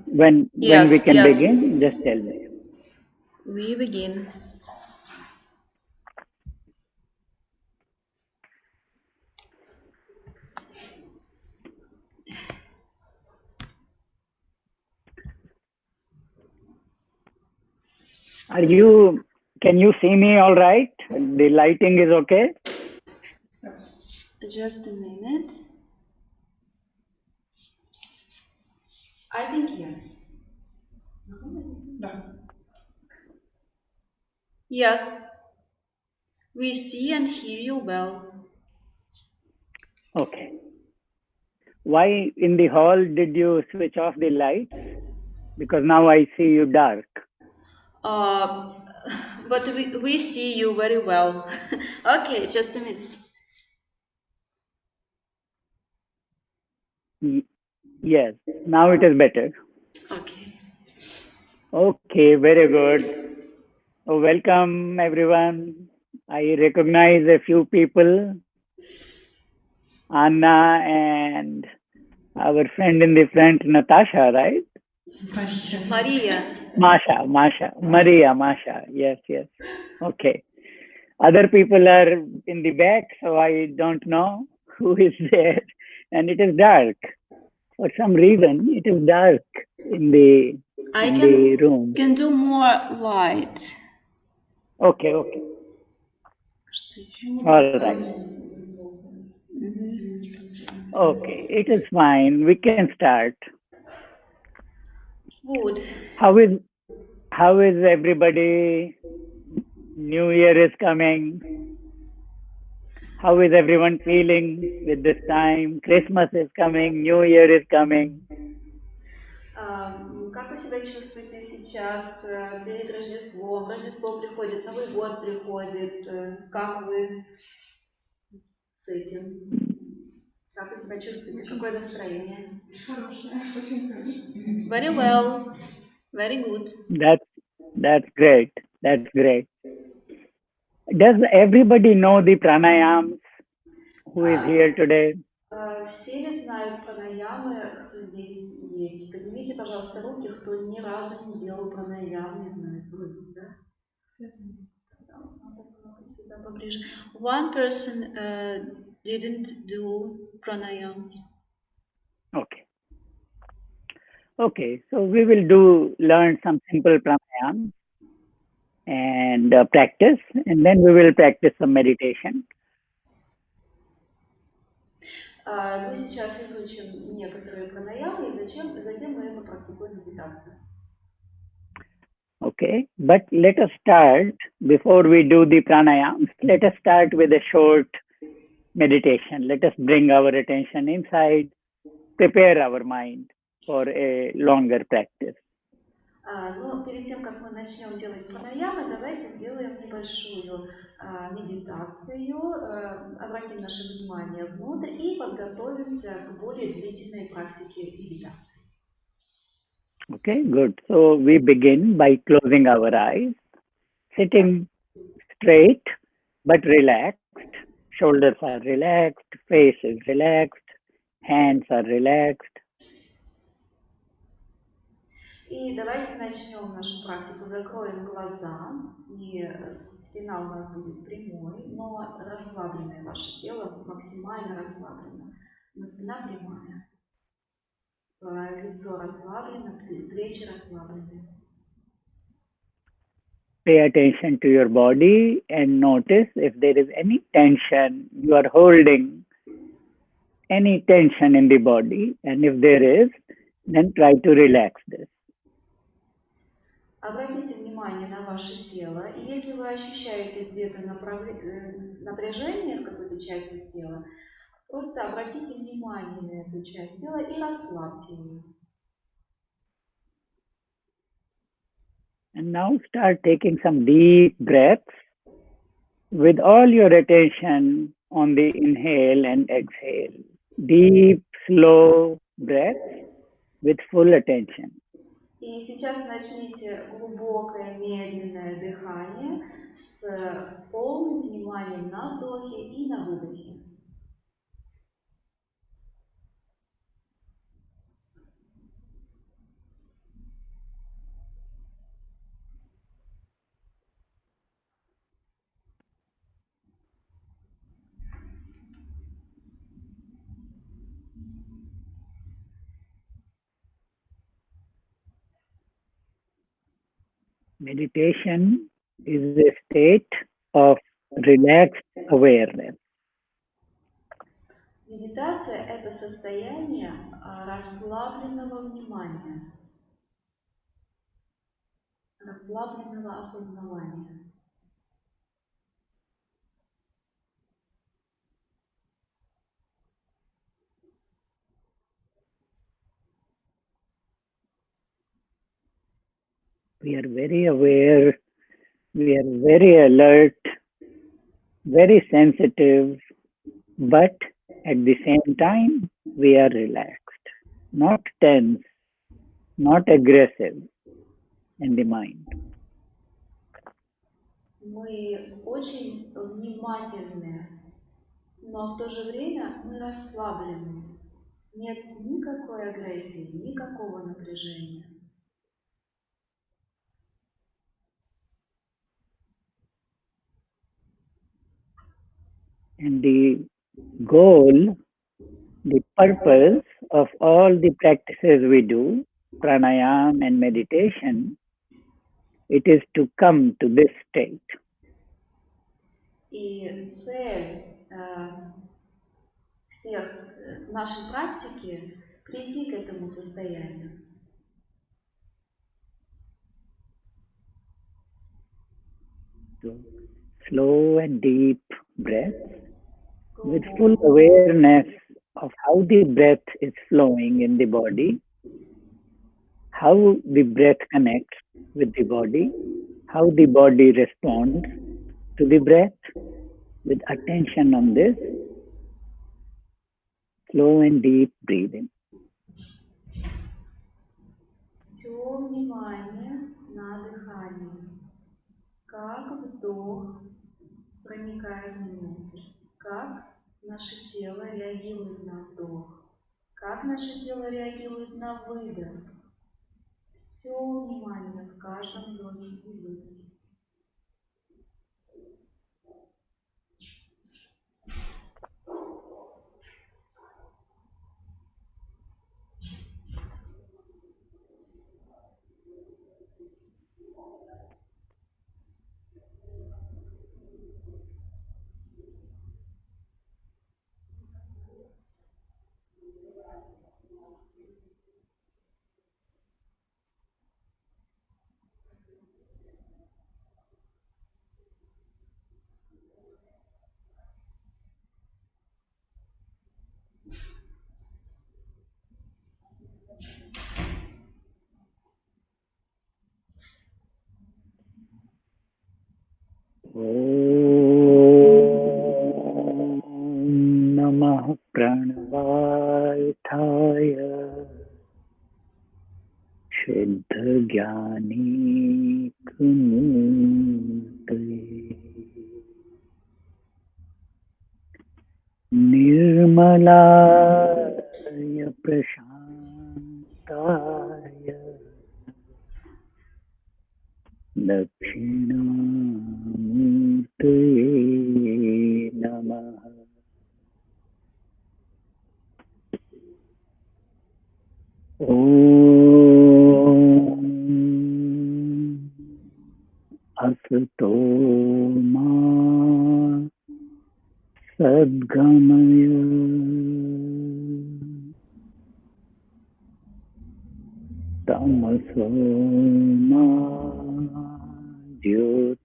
When we Yes, can yes. begin, just tell me. We begin. Are you? Can you see me all right? The lighting is okay. Just a minute. I think yes. Yes, we see and hear you well. Okay. Why in the hall did you switch off the lights? Because now I see you dark. Uh, but we see you very well. Okay, just a minute. Y- Yes. Now it is better. Okay. Okay. Very good. Oh, welcome everyone. I recognize a few people. Anna and our friend in the front, Natasha, right? Maria. Masha. Yes, yes. Okay. Other people are in the back, so I don't know who is there. And it is dark. For some reason, it is dark in the I in the room. can do more light. Okay, okay. All right. Mhm. Okay, it is fine. We can start. Good. How is how is everybody? New Year is coming. How is everyone feeling with this time? Christmas is coming, New Year is coming. Как вы себя чувствуете сейчас перед Рождеством? Рождество приходит, Новый год приходит. Как вы с этим? Как вы себя чувствуете? Какое настроение? Хорошее, очень хорошее. Very well. Very good. That's that's great. That's great. Does everybody know the pranayams who is here today? Все ли знают пранаямы, кто здесь есть? Поднимите, пожалуйста, руки, кто ни разу не делал пранаям, не знает. Да? Надо было сюда поближе. One person didn't do pranayams. Okay. Okay. So we will do learn some simple pranayams and practice, and then we will practice some meditation. Мы сейчас изучим некоторые пранаямы, и затем мы попрактикуем медитацию. Okay. But let us start before we do the pranayams. Let us start with a short meditation. Let us bring our attention inside, prepare our mind for a longer practice. Но перед тем, как мы начнем делать пранаямы, давайте сделаем небольшую медитацию, обратим наше внимание внутрь и подготовимся к более длительной практике медитации. Okay, good. So we begin by closing our eyes, sitting straight but relaxed. Shoulders are relaxed, face is relaxed, hands are relaxed. И давайте начнем нашу практику. Закроем глаза, и спина у нас будет прямой, но расслабленное ваше тело, максимально расслаблено. Но спина прямая, лицо расслаблено, плечи расслаблены. Pay attention to your body and notice if there is any tension you are holding, any tension in the body. And if there is, then try to relax this. Обратите внимание на ваше тело, и если вы ощущаете где-то напряжение в какой-то части тела, просто обратите внимание на эту часть тела и расслабьте ее. And now start taking some deep breaths with all your attention on the inhale and exhale. Deep, slow breaths with full attention. И сейчас начните глубокое, медленное дыхание с полным вниманием на вдохе и на выдохе. Meditation is a state of relaxed awareness. Медитация– это состояние расслабленного внимания, расслабленного осознавания. We are very aware, we are very alert, very sensitive, but at the same time, we are relaxed, not tense, not aggressive in the mind. Мы очень внимательны, но в то же время мы расслаблены. Нет никакой агрессии, никакого напряжения. And the goal, the purpose of all the practices we do, pranayam and meditation, it is to come to this state. И цель всех нашей практики– прийти к этому состоянию. So slow and deep breath with full Глубокий, awareness of how the breath is flowing in the body, how the breath connects with the body, how the body responds to the breath, with attention on this, slow and deep breathing. все внимание на дыхание. Как вдох проникает внутрь, как наше тело реагирует на вдох, как наше тело реагирует на выдох. Все внимание в каждом вдохе и выдохе. ॐ नमः प्रणवाय शुद्धज्ञानीकमूर्तये निर्मलाय प्रशान्ताय दक्षिणामूर्तये नमः ॐ असतो मा सद्गमय तमसो मा ज्योतिर्गमय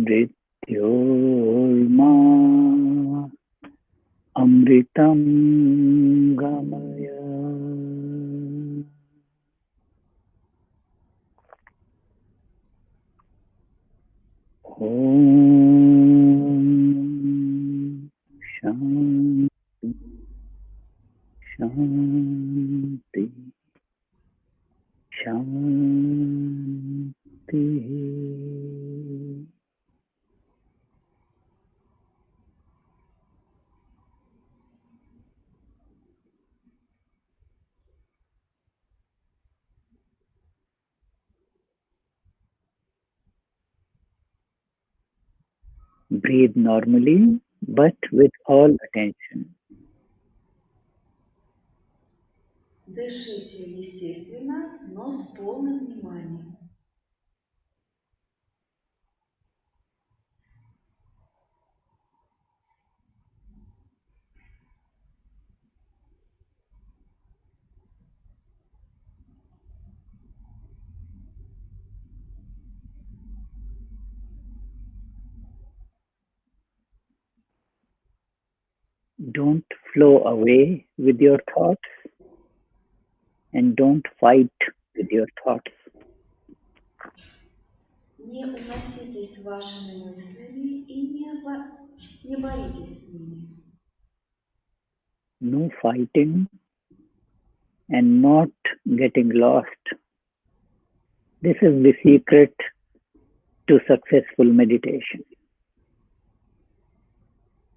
मृत्योर्मा अमृतं गमय ॐ शान्ति शान्ति शान्तिः Breathe normally, but with all attention. Дышите естественно, но с полным вниманием. Don't flow away with your thoughts and don't fight with your thoughts. Не уноситесь вашими мыслями и не боритесь с ними. No fighting and not getting lost. This is the secret to successful meditation.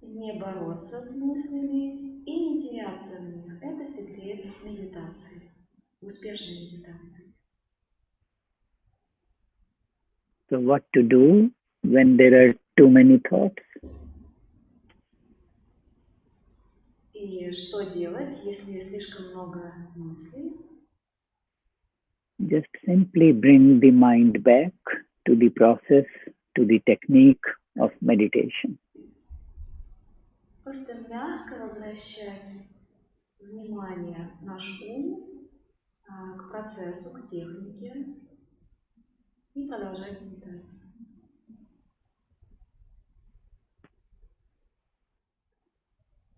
Не бороться с мыслями и не теряться в них. Это секрет медитации, успешной медитации. So, what to do when there are too many thoughts? И что делать, если слишком много мыслей? Just simply bring the mind back to the process, to the technique of meditation. Просто мягко возвращать внимание, наш ум к процессу, к технике и продолжать медитацию.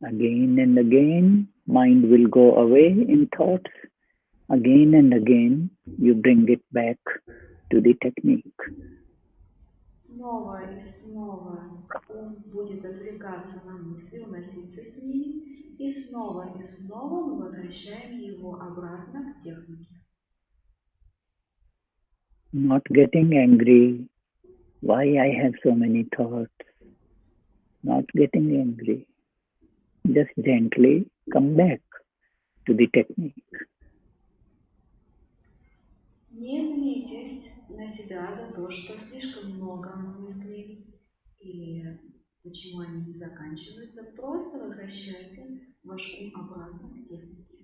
Again and again, mind will go away in thoughts. Again and again, you bring it back to the technique. Снова и снова ум будет отвлекаться на мысли, уноситься с ними, и снова мы возвращаем его обратно к технике. Not getting angry. Why I have so many thoughts? Not getting angry. Just gently come back to the technique. Не злитесь на себя за то, что слишком много мыслей или почему они не заканчиваются. Просто возвращайте ваш ум обратно к технике.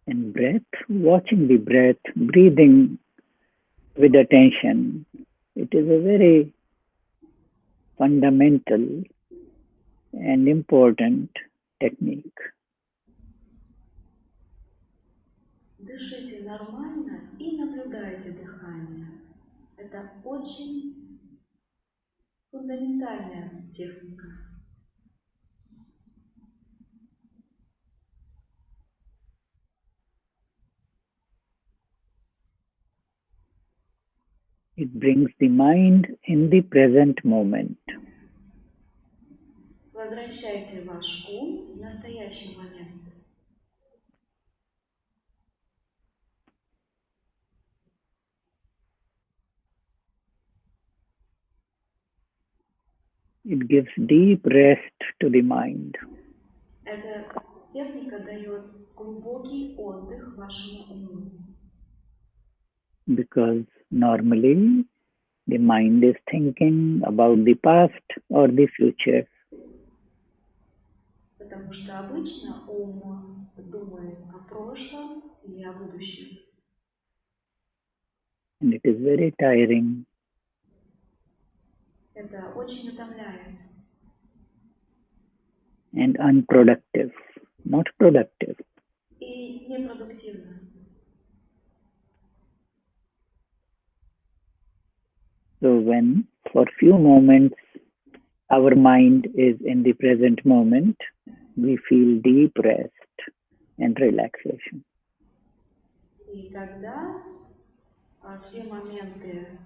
And breath, watching the breath, breathing with attention. It is a very fundamental and important technique. Дышите нормально и наблюдайте дыхание. Это очень фундаментальная техника. It brings the mind in the present moment. Возвращайте ваш ум в настоящий момент. It gives deep rest to the mind. Эта техника дает глубокий отдых вашему уму. Because normally the mind is thinking about the past or the future. Потому что обычно ум думает о прошлом или о будущем. And it is very tiring. Это очень утомляет. And unproductive, not productive. И непродуктивно. So when for few moments our mind is in the present moment, we feel deep rest and relaxation. И тогда, в те моменты,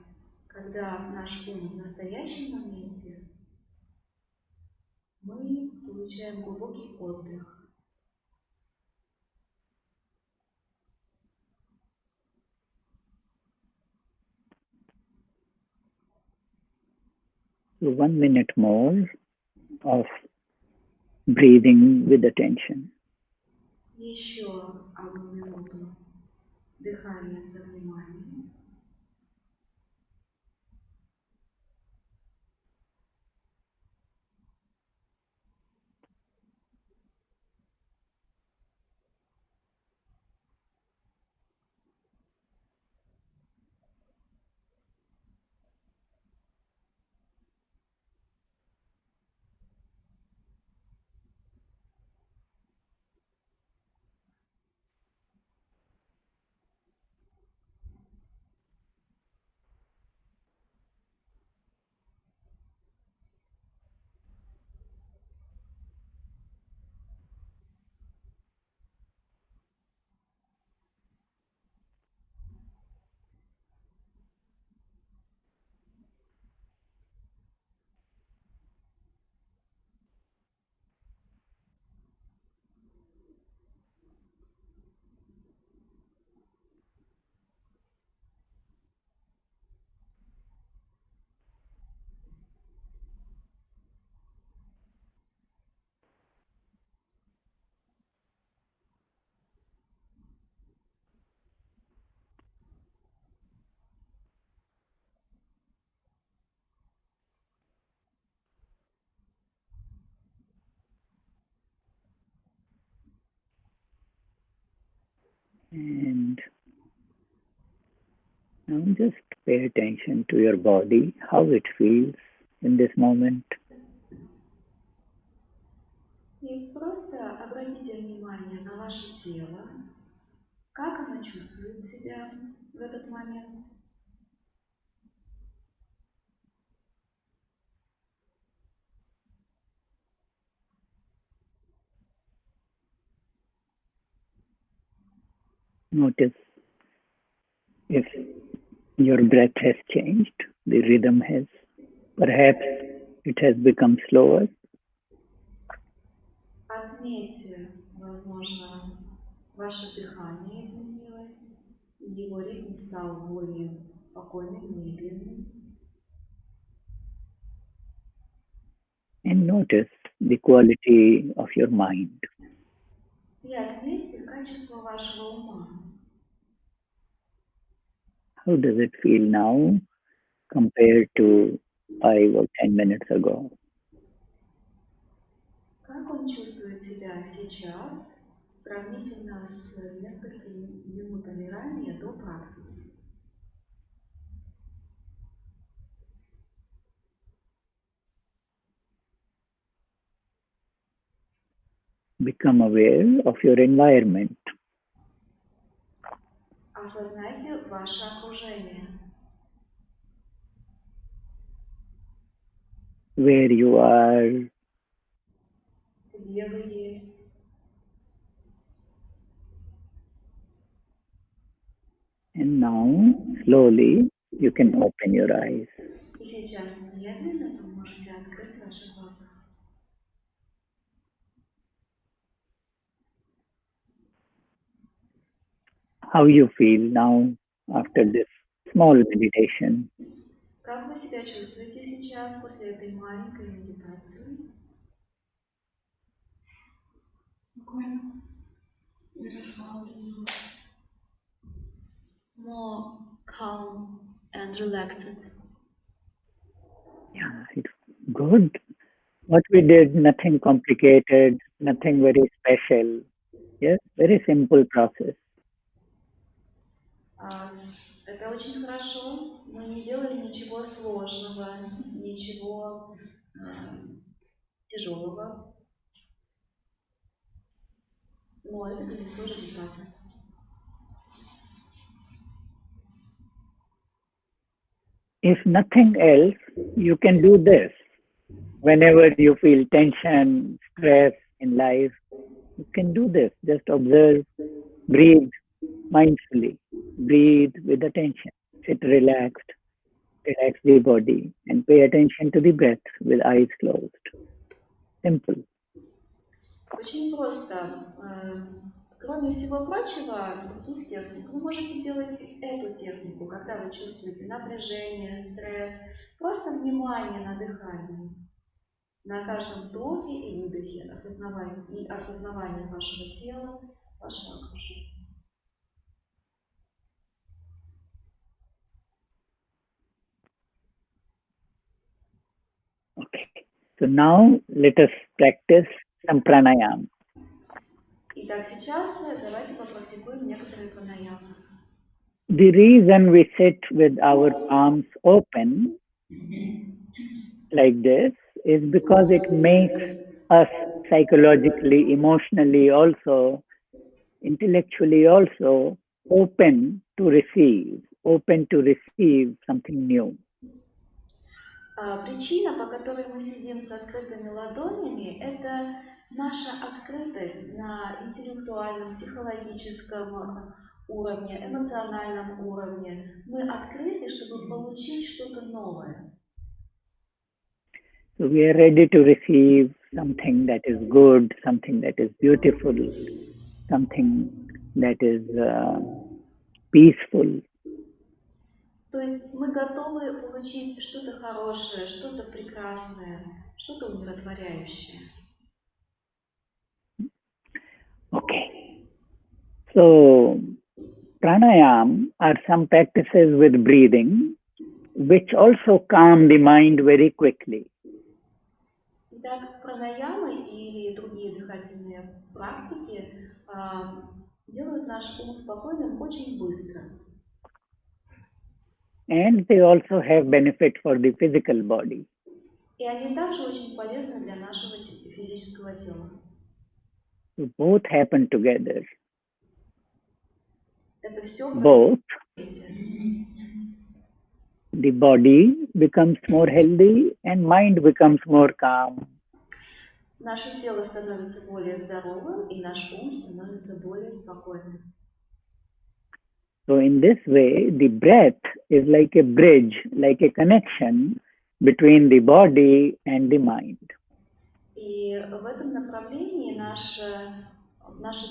когда наш ум в настоящем моменте, мы получаем глубокий отдых. So 1 minute more of breathing with attention. Еще одну минуту дыхание со вниманием. And now just pay attention to your body, how it feels in this moment. И просто обратите внимание на ваше тело, как оно чувствует себя в этот момент. Notice if your breath has changed, the rhythm has, perhaps it has become slower. Отметьте, возможно, ваше дыхание изменилось, и его ритм стал более спокойным, медленным. And notice the quality of your mind. И отметьте качество вашего ума. How does it feel now compared to 5 or 10 minutes ago? Как он чувствует себя сейчас сравнительно с несколькими минутами ранее до практики? Become aware of your environment, Осознайте ваше окружение, where you are, где вы есть. and now slowly you can open your eyes. И сейчас медленно вы можете открыть ваши глаза. How you feel now after this small meditation? Как вы себя чувствуете сейчас после этой маленькой медитации? Спокойно и расслабленно. More calm and relaxed. Yeah, it's good. What we did, nothing complicated, nothing very special. Yes, very simple process. А, Это очень хорошо. Мы не делали ничего сложного, ничего тяжелого, но это принесло результаты. If nothing else, you can do this. Whenever you feel tension, stress in life, you can do this. Just observe, breathe mindfully, breathe with attention. Sit relaxed, relax the body, and pay attention to the breath with eyes closed. Simple. Очень просто. Кроме всего прочего, других техник, вы можете делать эту технику, когда вы чувствуете напряжение, стресс, просто внимание на дыхание. На каждом вдохе и выдохе осознавание вашего тела, вашего окружения. Okay. So now let us practice some pranayam. Итак, сейчас давайте попрактикуем некоторые пранаямы. The reason we sit with our palms open like this is because it makes us psychologically, emotionally, also intellectually, also open to receive something new. Причина, по которой мы сидим с открытыми ладонями, это наша открытость на интеллектуальном, психологическом уровне, эмоциональном уровне. Мы открыты, чтобы получить что-то новое. So we are ready to receive something that is good, something that is beautiful, something that is peaceful. То есть мы готовы получить что-то хорошее, что-то прекрасное, что-то умиротворяющее. Okay. So pranayam are some practices with breathing which also calm the mind very quickly. Итак, пранаямы или другие дыхательные практики делают наш ум спокойным очень быстро. And they also have benefit for the physical body. И они также очень полезны для нашего физического тела. So both happen together. Это все Both, вместе. the body becomes more healthy and mind becomes more calm. Наше тело становится более здоровым, и наш ум становится более спокойным. So in this way, the breath is like a bridge, like a connection between the body and the mind. И в этом направлении наше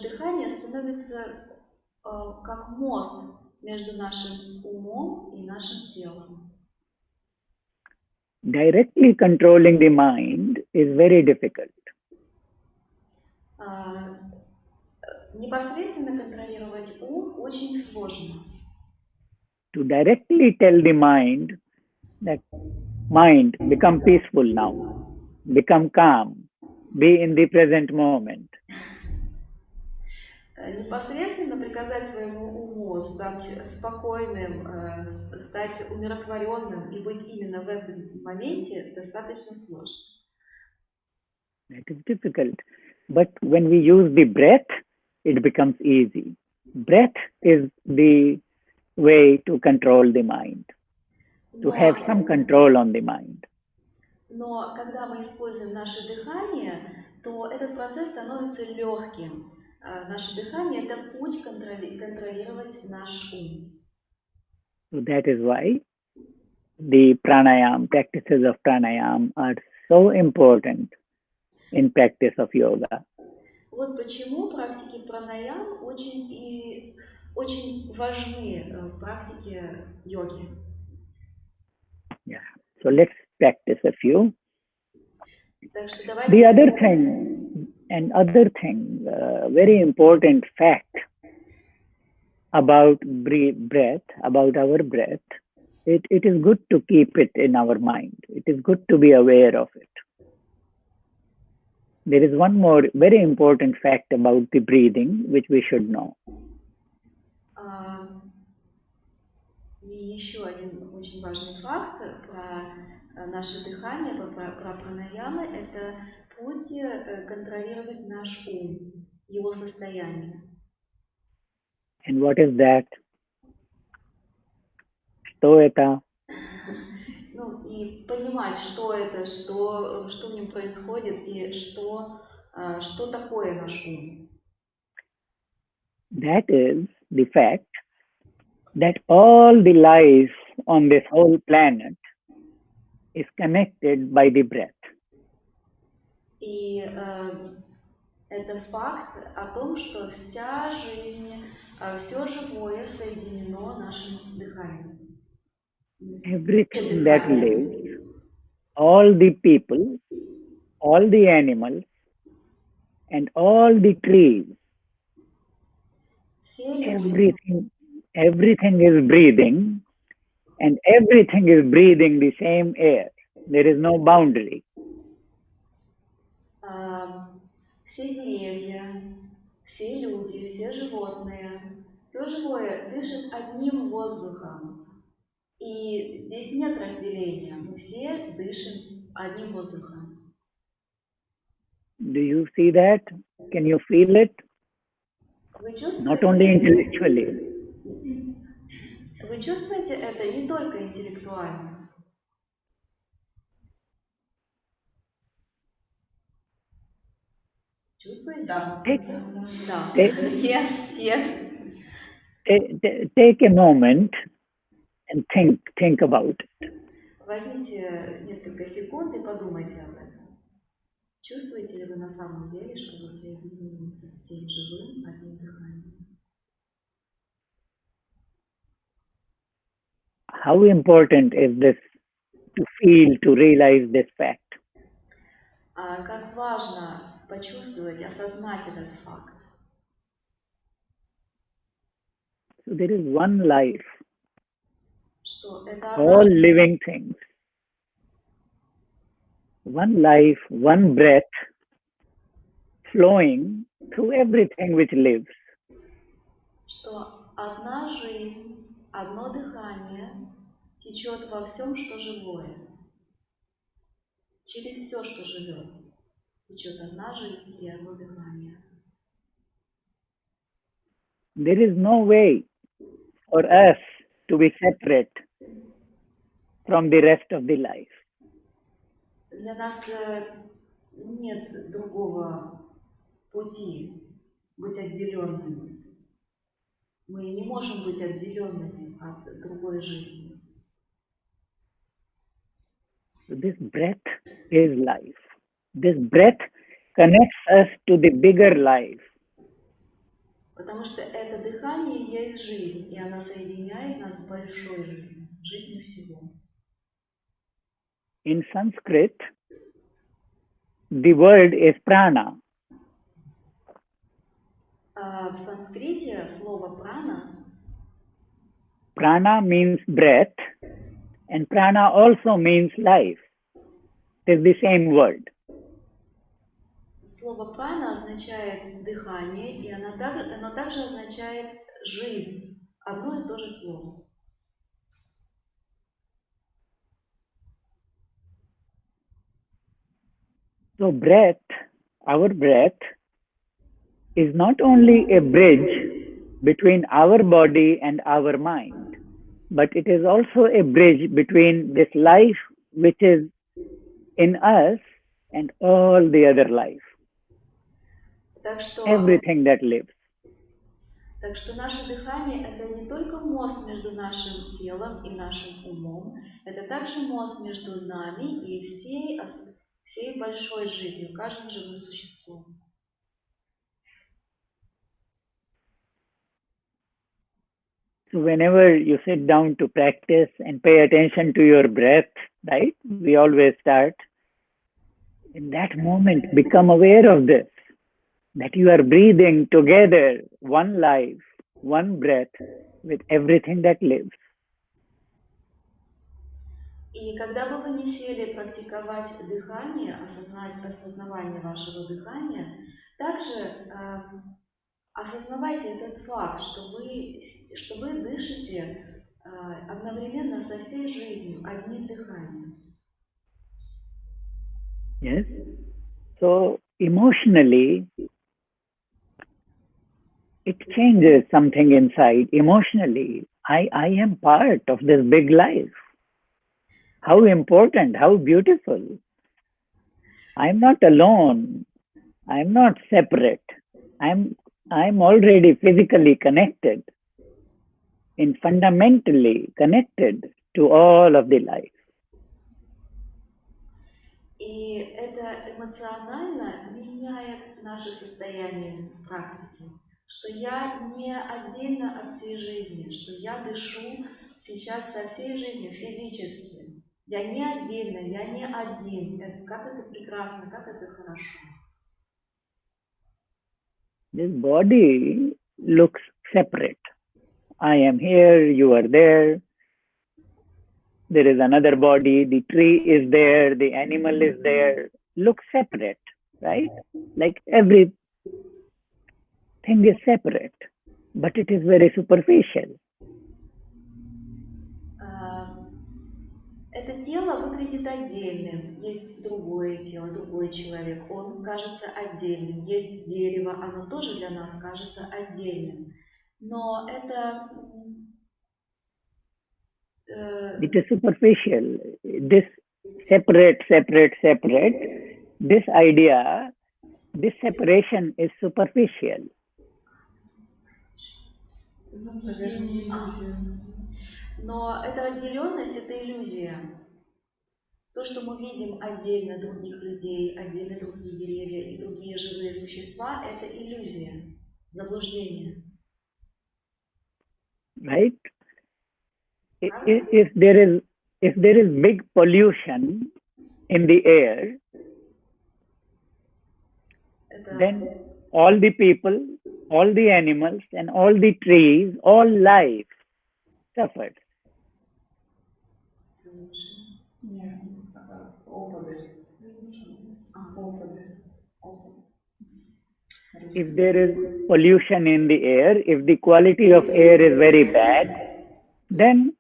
дыхание становится как мост между нашим умом и нашим телом. Directly controlling the mind is very difficult. Непосредственно контролировать ум очень сложно. To directly tell the mind that mind, become peaceful now, become calm, be in the present moment. Непосредственно приказать своему уму стать спокойным, стать умиротворенным и быть именно в этом моменте достаточно сложно. That is difficult. But when we use the breath, it becomes easy. Breath is the way to control the mind, to have some control on the mind. Но когда мы используем наше дыхание, то этот процесс становится легким. Наше дыхание – это путь контролировать наш ум. So that is why the pranayam, practices of pranayam are so important in practice of yoga. Вот почему практики пранаям очень важны в практике йоги. Yeah. So let's practice a few. Так что The давайте... other thing, very important fact about breath, about our breath, it is good to keep it in our mind. It is good to be aware of it. There is one more very important fact about the breathing which we should know. И еще один очень важный факт про наше дыхание, про пранаямы – это путь контролировать наш ум, его состояние. And what is that? Что это? Ну, и понимать, что это, что в нем происходит и что такое наш ум. That is the fact that all the life on this whole planet is connected by the breath. И это факт о том, что вся жизнь, все живое соединено нашим дыханием. Everything that lives, all the people all the animals and all the trees, Все люди, everything is breathing, and everything is breathing the same air. There is no boundary. все деревья, все люди, все животные, все живое дышит одним воздухом. И здесь нет разделения. Мы все дышим одним воздухом. Do you see that? Can you feel it? Вы Not only чувствуете, intellectually. вы чувствуете это не только интеллектуально. Чувствуете? Да. Take, Да. take, Yes, yes. take a moment and think about it. Возьмите несколько секунд и подумайте об этом. Чувствуете ли вы на самом деле, что вы соединены со всем живым одним дыханием? How important is this to feel, to realize this fact? Как важно почувствовать, осознать этот факт. So there is one life, Что это одна all living things, one life, one breath flowing through everything which lives. что одна жизнь, одно дыхание течет во всем, что живое. Через все, что живет, течет одна жизнь и одно дыхание. There is no way for us to be separate from the rest of the life. Для нас нет другого пути быть отделенными. Мы не можем быть отделенными от другой жизни. So this breath is life. This breath connects us to the bigger life. Потому что это дыхание есть жизнь, и она соединяет нас с большой жизнью, жизнью всего. In Sanskrit, the word is prana. В санскрите слово прана Prana means breath, and prana also means life. It is the same word. слово прана означает дыхание, и оно также означает жизнь. Одно и то же слово. So breath, our breath, is not only a bridge between our body and our mind, but it is also a bridge between this life which is in us and all the other life, Так что, everything that lives. так что наше дыхание – это не только мост между нашим телом и нашим умом, это также мост между нами и всей большой жизнью, каждым живым существом. So whenever you sit down to practice and pay attention to your breath, right? We always start. In that moment, become aware of this, that you are breathing together, one life, one breath, with everything that lives. И когда бы вы не сели практиковать дыхание, осознавание вашего дыхания, также осознавайте этот факт, что вы дышите одновременно со всей жизнью одним дыханием. Yes. So emotionally, it changes something inside. Emotionally, I am part of this big life. How important, how beautiful. I'm not alone. I'm not separate. I'm already physically connected and fundamentally connected to all of the life. И это эмоционально меняет наше состояние практики, что я не отдельно от всей жизни, что я дышу сейчас со всей жизнью физически. Я не отдельно, я не один. Как это прекрасно, как это хорошо. This body looks separate. I am here, you are there. There is another body, the tree is there, the animal is there. Looks separate, right? Like everything is separate, but it is very superficial. Это тело выглядит отдельным. Есть другое тело, другой человек. Он кажется отдельным. Есть дерево, оно тоже для нас кажется отдельным. Но это It is superficial. This separate. This idea, this separation is superficial. Но эта отделенность – это иллюзия. То, что мы видим отдельно других людей, отдельно другие деревья и другие живые существа – это иллюзия, заблуждение. Right? Правильно? If there is big pollution in the air, then all the people, all the animals, and all the trees, all life suffers. Нет, опадаль. If there is pollution in the air, if the quality of air is very bad, then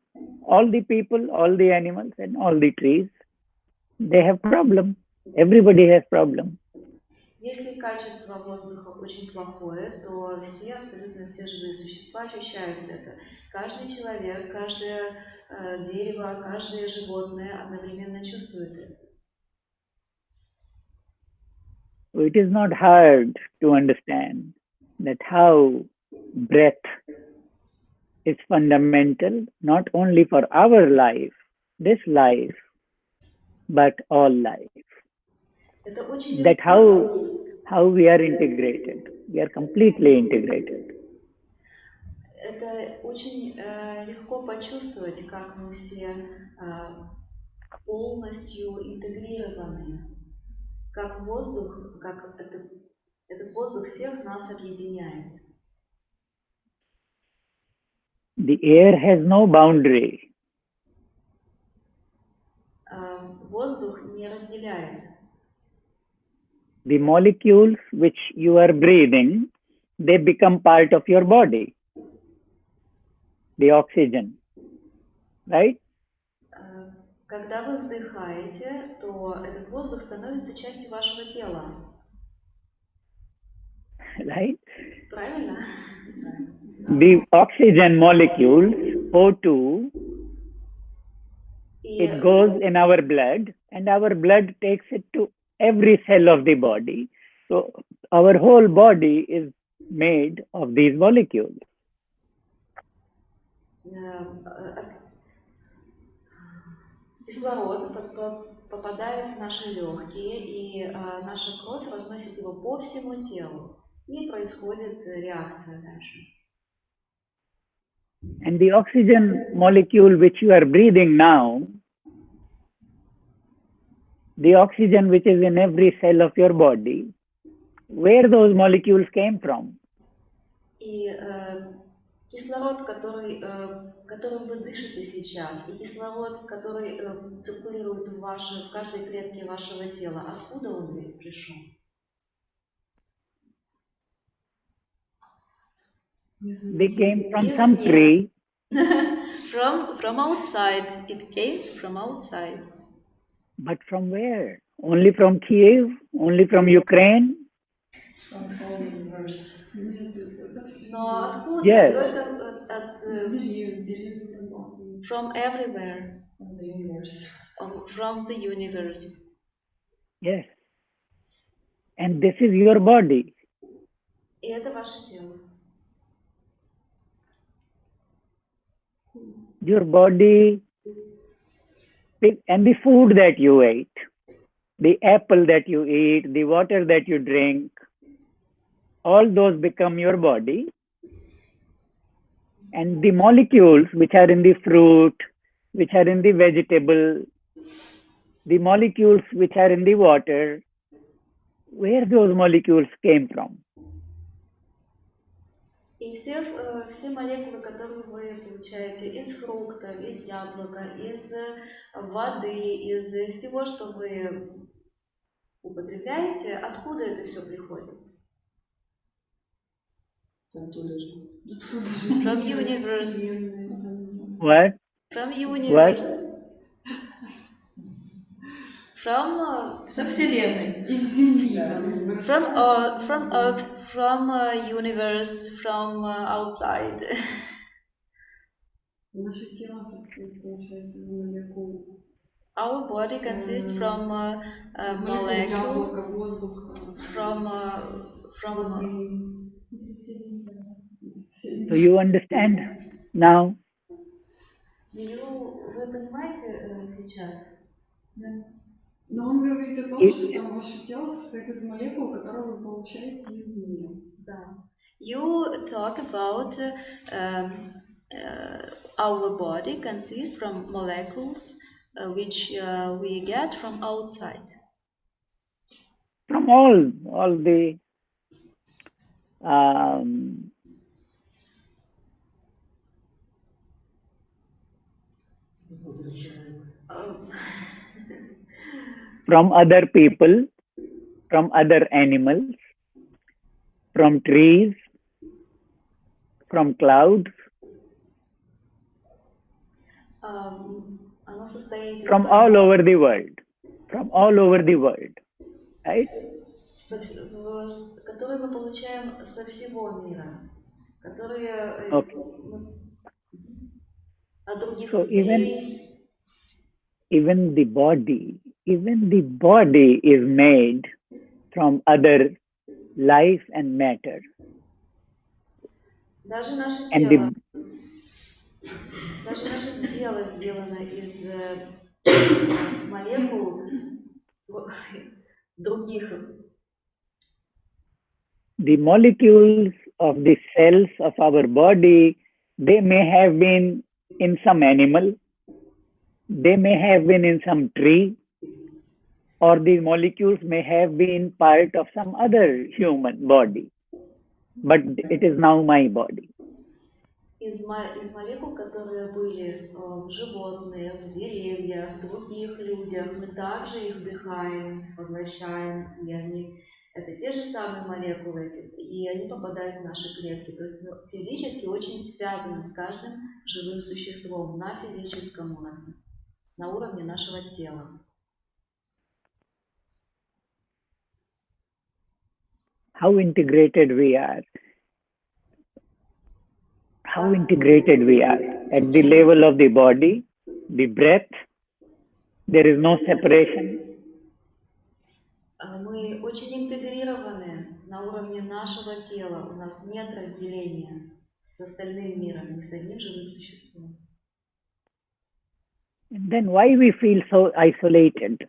all the people, all the animals, and all the trees, they have problem. Everybody has problem. Если качество воздуха очень плохое, то абсолютно все живые существа ощущают это. Каждый человек, каждое дерево, каждое животное одновременно чувствует это. So it is not hard to understand that how breath is fundamental not only for our life, this life, but all life. Это очень That how we are integrated. We are completely integrated. Это очень легко почувствовать, как мы все полностью интегрированы, как воздух, как этот воздух всех нас объединяет. The air has no boundary. Воздух не разделяет. The molecules which you are breathing, they become part of your body. The oxygen, right? Когда вы вдыхаете, то этот воздух становится частью вашего тела. Right? Правильно? The oxygen molecules, O2, it goes in our blood, and our blood takes it to every cell of the body. So our whole body is made of these molecules. Кислород попадает в наши легкие, и наша кровь разносит его по всему телу. И происходит реакция дальше. And the oxygen molecule which you are breathing now, the oxygen which is in every cell of your body, where those molecules came from? И кислород, которым вы дышите сейчас, и кислород, который циркулирует в каждой клетке вашего тела, откуда он пришел? They came from some tree. From outside. It came from outside. But from where? Only from Kiev? Only from Ukraine? From the whole universe. Но откуда? Yes. Только from everywhere. From the universe. From the universe. Yes. And this is your body. И это ваше тело. Your body and the food that you ate, the apple that you eat, the water that you drink, all those become your body. And the molecules which are in the fruit, which are in the vegetable, the molecules which are in the water, where those molecules came from. И все молекулы, которые вы получаете из фруктов, из яблока, из воды, из всего, что вы употребляете, откуда это все приходит? Оттуда же. From universe. What? From What? universe. From Со Вселенной, из Земли. from Earth, from universe, from outside. Наше тело состоит, получается, из молекул. Our body consists from Из molecule, яблока, воздуха, from воды. So you understand now? Вы понимаете сейчас? Да. Но он говорит о том, что там ваше тело состоит из молекул, которые вы получаете извне. Да. You talk about our body consists from molecules which we get from outside. From all the from other people, from other animals, from trees, from clouds, Оно состоит from all over the world, from all over the world, right? которые мы получаем со всего мира, которые от других So людей. even the body is made from other life and matter. Даже наше тело сделано из молекул других. The molecules of the cells of our body, they may have been in some animal, they may have been in some tree, or the molecules may have been part of some other human body. But it is now my body. Из молекул, которые были в животных, в деревьях, в других людях, мы также их вдыхаем, поглощаем, и это те же самые молекулы, и они попадают в наши клетки. То есть мы физически очень связаны с каждым живым существом на физическом уровне, на уровне нашего тела. How integrated we are. How integrated we are. At the level of the body, the breath, there is no separation. Мы очень интегрированы на уровне нашего тела. У нас нет разделения с остальным миром, ни с одним живым существом. And then why we feel so isolated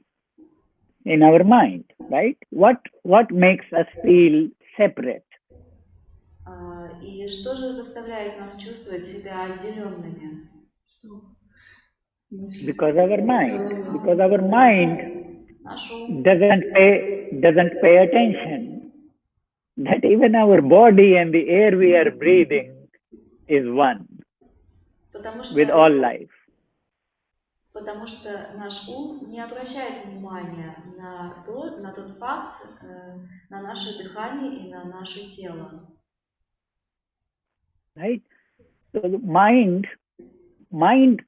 in our mind, right? What makes us feel separate? И что же заставляет нас чувствовать себя отделенными? Because our mind doesn't pay attention that even our body and the air we are breathing is one with all life. Потому что наш ум не обращает внимания на тот факт, на наше дыхание и на наше тело. Right? So the mind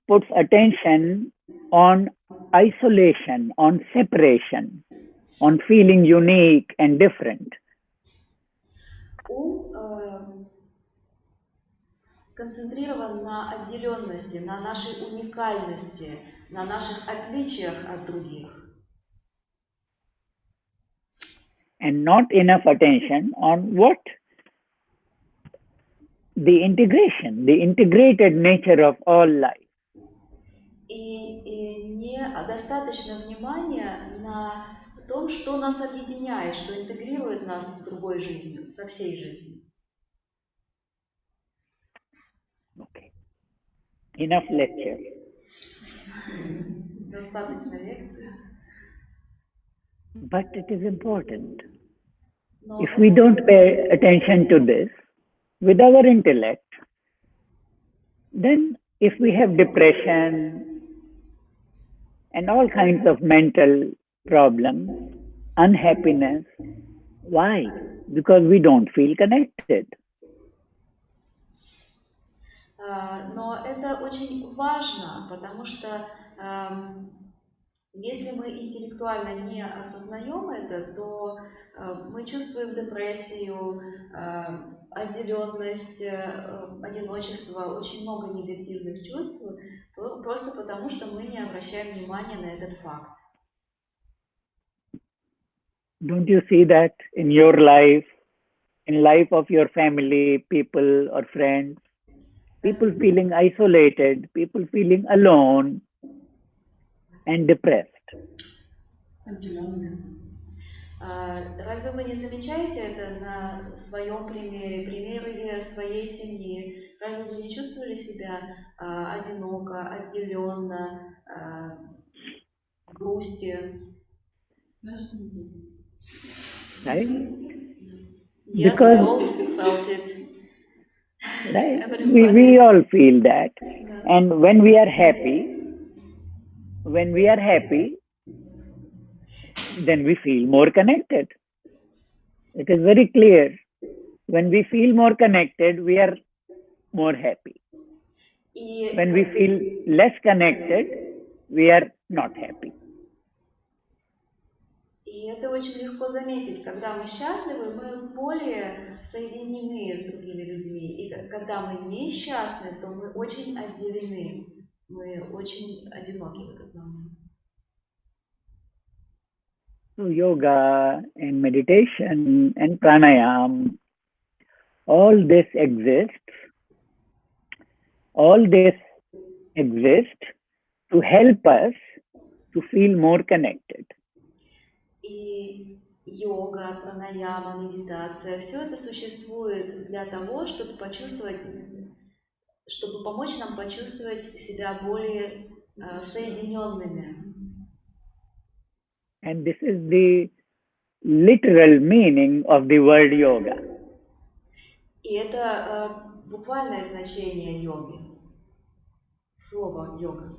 puts attention on isolation, on separation, on feeling unique and different. Ум концентрирован на отделенности, на нашей уникальности, на наших отличиях от других. And not enough attention on what? The integration, the integrated nature of all life. И недостаточно внимания на том, что нас объединяет, что интегрирует нас с другой жизнью, со всей жизнью. Okay. Enough lecture. Достаточно лекций. but it is important. Но If we это don't pay attention to this with our intellect, then if we have depression and all kinds of mental problems, unhappiness, why? Because we don't feel connected. Но это очень важно, потому что если мы интеллектуально не осознаем это, то мы чувствуем депрессию, отделенность, одиночество, очень много негативных чувств, просто потому что мы не обращаем внимания на этот факт. Don't you see that in your life, in life of your family, people or friends? People feeling isolated, people feeling alone and depressed. Отделенными. Разве вы не замечаете это на своем примере, примере своей семьи? Разве вы не чувствовали себя одиноко, отделенно, в грусти? Right? Yes, we Because, all felt it. right, we Everybody. all feel that. Да. And when we are happy, then we feel more connected. It is very clear. When we feel more connected, we are more happy. И, When we feel less connected, we are not happy. и это очень легко заметить. Когда мы счастливы, мы более соединены с другими людьми. И когда мы несчастны, то мы очень отделены. Мы очень одиноки в этот момент. So, yoga and meditation and pranayam, all this exists. All this exists to help us to feel more connected. И йога, пранаяма, медитация, все это существует для того, чтобы почувствовать, чтобы помочь нам почувствовать себя более соединенными. And this is the literal meaning of the word yoga. И это буквальное значение йоги, слово йога.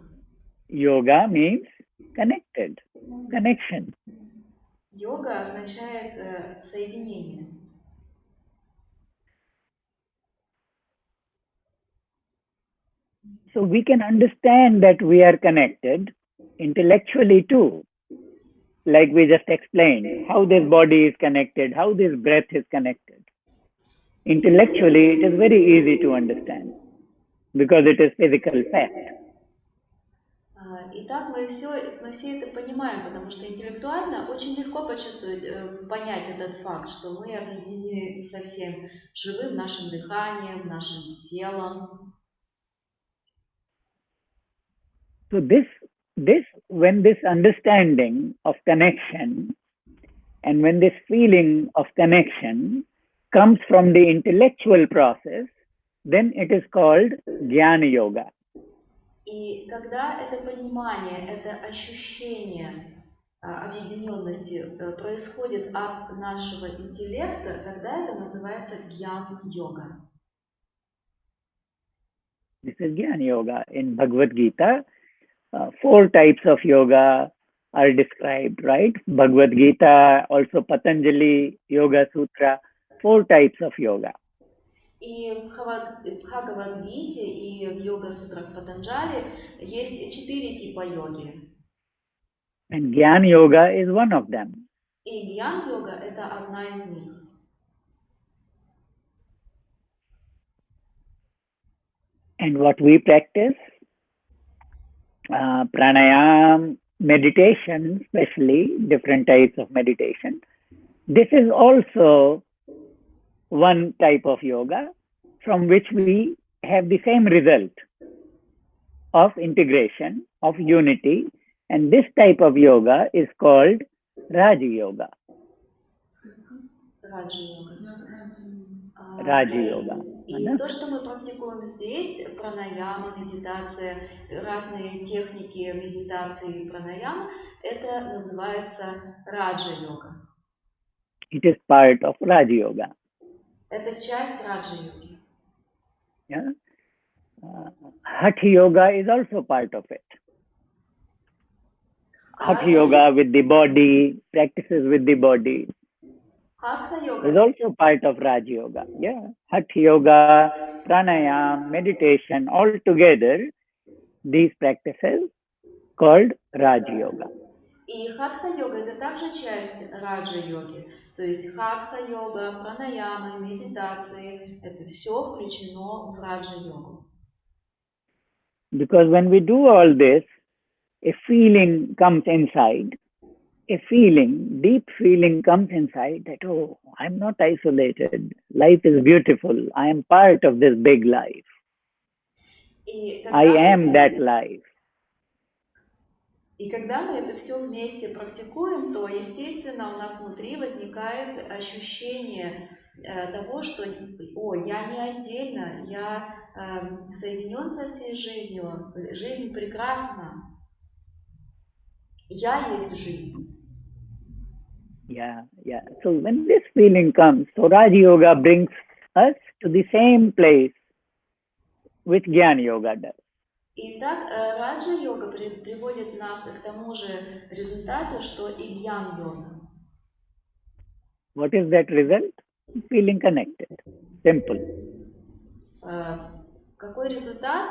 Yoga means connected, connection. Йога означает соединение. So we can understand that we are connected intellectually too. Like we just explained, how this body is connected, how this breath is connected. Intellectually, it is very easy to understand because it is physical fact. Итак, мы все это понимаем, потому что интеллектуально очень легко почувствовать, понять этот факт, что мы объединены со всем живым нашим дыханием, нашим телом. So when this understanding of connection and when this feeling of connection comes from the intellectual process, then it is called Jnana Yoga. И когда это понимание, это ощущение объединенности происходит от нашего интеллекта, тогда это называется гьян-йога. This is Jnana Yoga. In Bhagavad Gita, 4 types of yoga are described, right? Bhagavad Gita, also Patanjali Yoga Sutra, 4 types of yoga. И в Бхагавад-гите и в йога-сутрах Патанджали есть 4 типа йоги. And Jnana Yoga is one of them. И гьян-йога – это одна из них. And what we practice, pranayam, meditation, especially different types of meditation, this is also one type of yoga from which we have the same result of integration, of unity. And this type of yoga is called Raja Yoga. Раджа-йога. Raja Yoga. И то, что мы практикуем здесь, пранаяма, медитация, разные техники медитации и пранаяма, это называется раджа-йога. It is part of Raja Yoga. Это часть раджа-йоги. Yeah? Hatha Yoga is also part of it. Hatha Yoga with the body, practices with the body, is also part of Raja Yoga. Yeah, Hatha Yoga, Pranayam, meditation, all together, these practices called Raja Yoga. И хатха-йога это также часть раджа-йоги. То есть хатха-йога, пранаямы, медитации, это все включено в раджа-йогу. Because when we do all this, a feeling comes inside, a feeling, deep feeling comes inside that, oh, I'm not isolated. Life is beautiful. I am part of this big life. I am that life. И когда мы это все вместе практикуем, то, естественно, у нас внутри возникает ощущение того, что «О, я не отдельно, я соединен со всей жизнью, жизнь прекрасна, я есть жизнь». Yeah. So when this feeling comes, so Raja Yoga brings us to the same place which Jnana Yoga does. Итак, раджа-йога приводит нас к тому же результату, что и гьян-йога. What is that result? Feeling connected. Simple. Какой результат?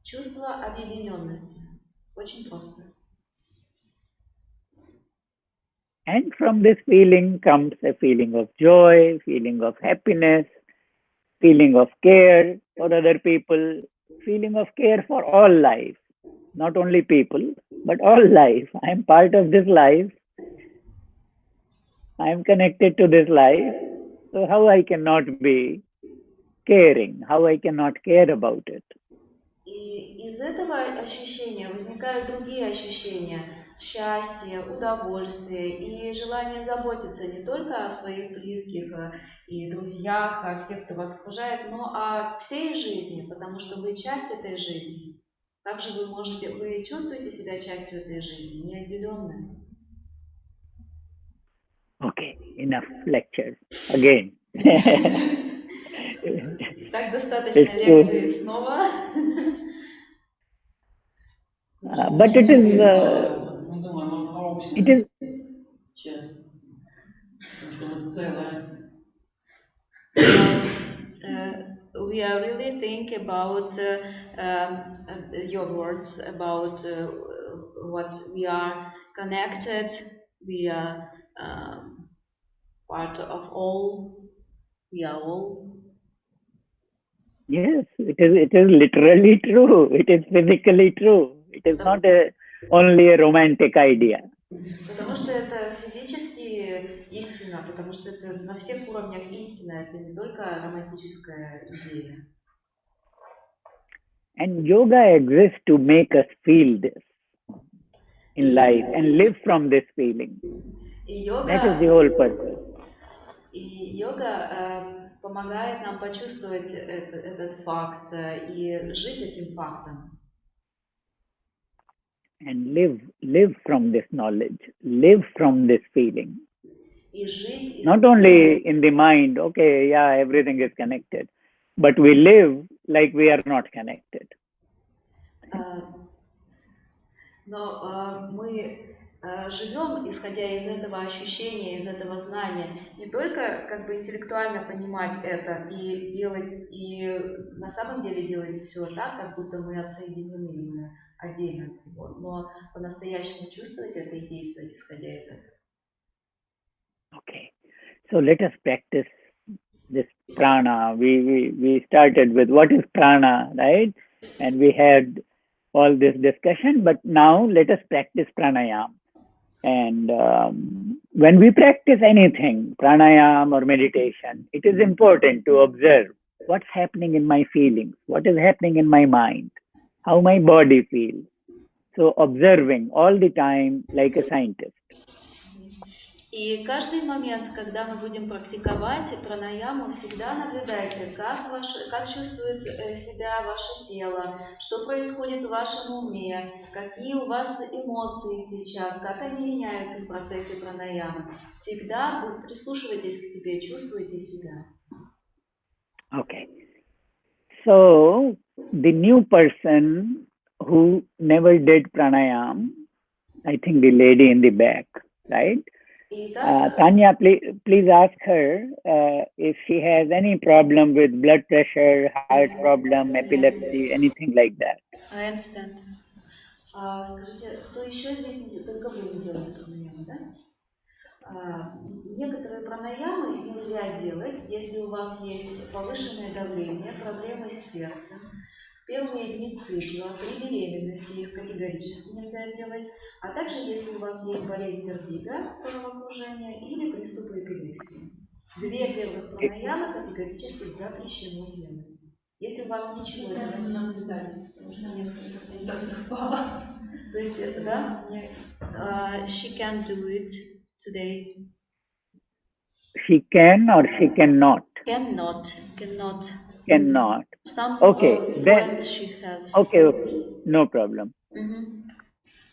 Чувство объединенности. Очень просто. And from this feeling comes a feeling of joy, feeling of happiness, feeling of care for other people, feeling of care for all life, not only people, but all life. I am part of this life. I am connected to this life. So how I cannot be caring, how I cannot care about it. И из этого ощущения возникают другие ощущения. Счастье, удовольствие и желание заботиться не только о своих близких и друзьях, о всех, кто вас окружает, но о всей жизни, потому что вы часть этой жизни. Также вы чувствуете себя частью этой жизни, неотделенной. Okay, enough lectures. Again. Так, достаточно лекции снова. But it is, честно. Потому что вы целое. We are really think about your words about what we are connected, we are part of all, we are all. Yes, it is literally true. It is physically true. It is not only a romantic idea. Потому что это физически истина, потому что это на всех уровнях истина, это не только романтическая идея. And yoga exists to make us feel this in life and live from this feeling. That is the whole purpose. И йога помогает нам почувствовать этот факт и жить этим фактом. And live from this knowledge, live from this feeling. И жить Not only in the mind, okay, yeah, everything is connected, but we live like we are not connected. Но мы живем, исходя из этого ощущения, из этого знания, не только как бы интеллектуально понимать это и делать, и на самом деле делать все так, как будто мы отсоединены, мы отдельно от всего, но по-настоящему чувствовать это и действовать, исходя из этого. Okay, so let us practice this prana. We started with what is prana, right? And we had all this discussion, but now let us practice pranayam. And when we practice anything, pranayam or meditation, it is important to observe what's happening in my feelings, what is happening in my mind, how my body feels. So observing all the time like a scientist. И каждый момент, когда мы будем практиковать пранаяму, всегда наблюдайте, как чувствует себя ваше тело, что происходит в вашем уме, какие у вас эмоции сейчас, как они меняются в процессе пранаямы. Всегда вы прислушивайтесь к себе, чувствуйте себя. Okay. So the new person who never did pranayam, I think the lady in the back, right? Итак, Tanya, please ask her if she has any problem with blood pressure, heart problem, epilepsy, anything like that. I understand. Скажите, кто еще здесь, только вы не делаете пранаяму, да? Некоторые пранаямы нельзя делать, если у вас есть повышенное давление, проблемы с сердцем, первые дни цикла, при беременности их категорически нельзя делать, а также если у вас есть болезнь Вердига, кровоокружения или приступы эпилепсии. Две первых пранаямы категорически запрещено делать. Если у вас ничего этого не наблюдали, несколько так совпало. То есть, да, she can do it today. She can or she cannot? Cannot. Cannot. Some Okay, then, points she has. okay, no problem.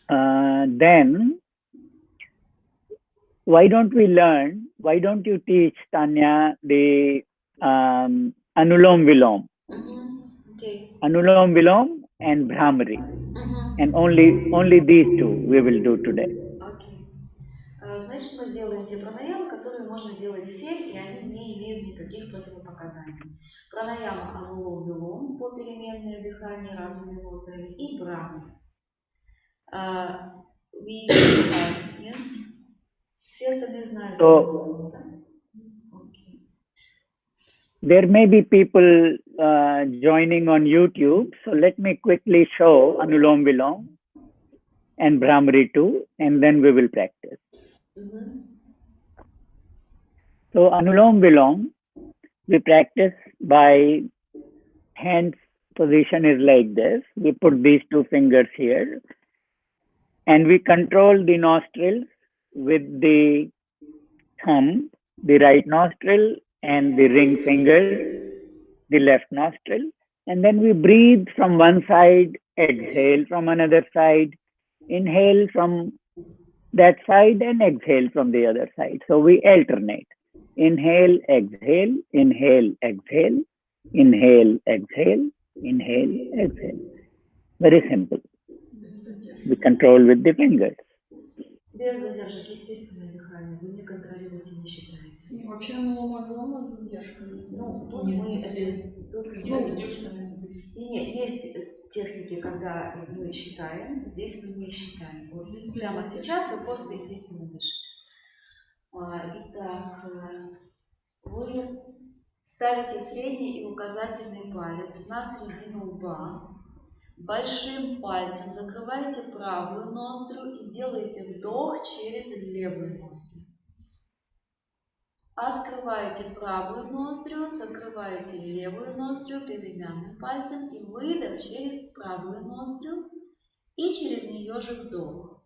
Then, why don't you teach Tanya the Anulom Vilom? Okay. Anulom Vilom and Brahmari. And only these two we will do today. Okay. Значит, мы сделаем те пранаямы, которые можно делать всем, и они не имеют никаких противопоказаний. Пранаяма Анулом-Вилом по переменное дыхание разными ноздрами и Брахмари. We can start, yes? Все остальные знают. So, there may be people joining on YouTube, so let me quickly show Anulom Vilom and Brahmari too, and then we will practice. So Anulom Vilom, we practice by hands position is like this. We put these two fingers here and we control the nostrils with the thumb, the right nostril, and the ring finger, the left nostril. And then we breathe from one side, exhale from another side, inhale from that side and exhale from the other side. So we alternate. Inhale, exhale, inhale, exhale, inhale, exhale, inhale, exhale. Very simple. We control with the fingers. Без задержек, естественное дыхание, вы не контролируете, не считаете. И вообще Анулом-Вилом с задержкой. Ну, тут мы... Нет, есть техники, когда мы считаем, здесь мы не считаем. Вот прямо сейчас вы просто естественно дышите. Итак, вы ставите средний и указательный палец на середину лба. Большим пальцем закрываете правую ноздрю и делаете вдох через левую ноздрю. Открываете правую ноздрю, закрываете левую ноздрю безымянным пальцем и выдох через правую ноздрю и через нее же вдох.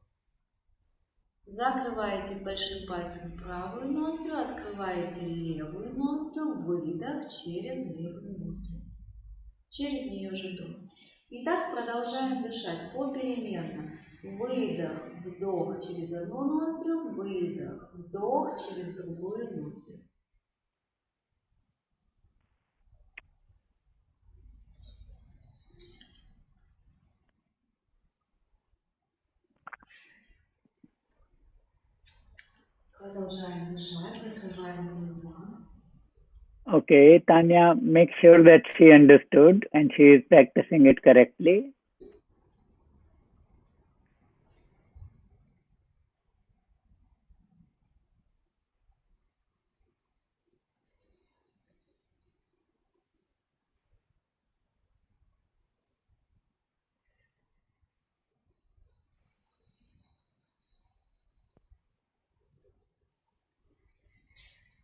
Закрываете большим пальцем правую ноздрю, открываете левую ноздрю, выдох через левую ноздрю. Через нее же вдох. И так продолжаем дышать попеременно. Выдох, вдох через одну ноздрю, выдох, вдох через другую ноздрю. Продолжаем дышать, закрываем глаза. Okay, Tanya, make sure that she understood and she is practicing it correctly.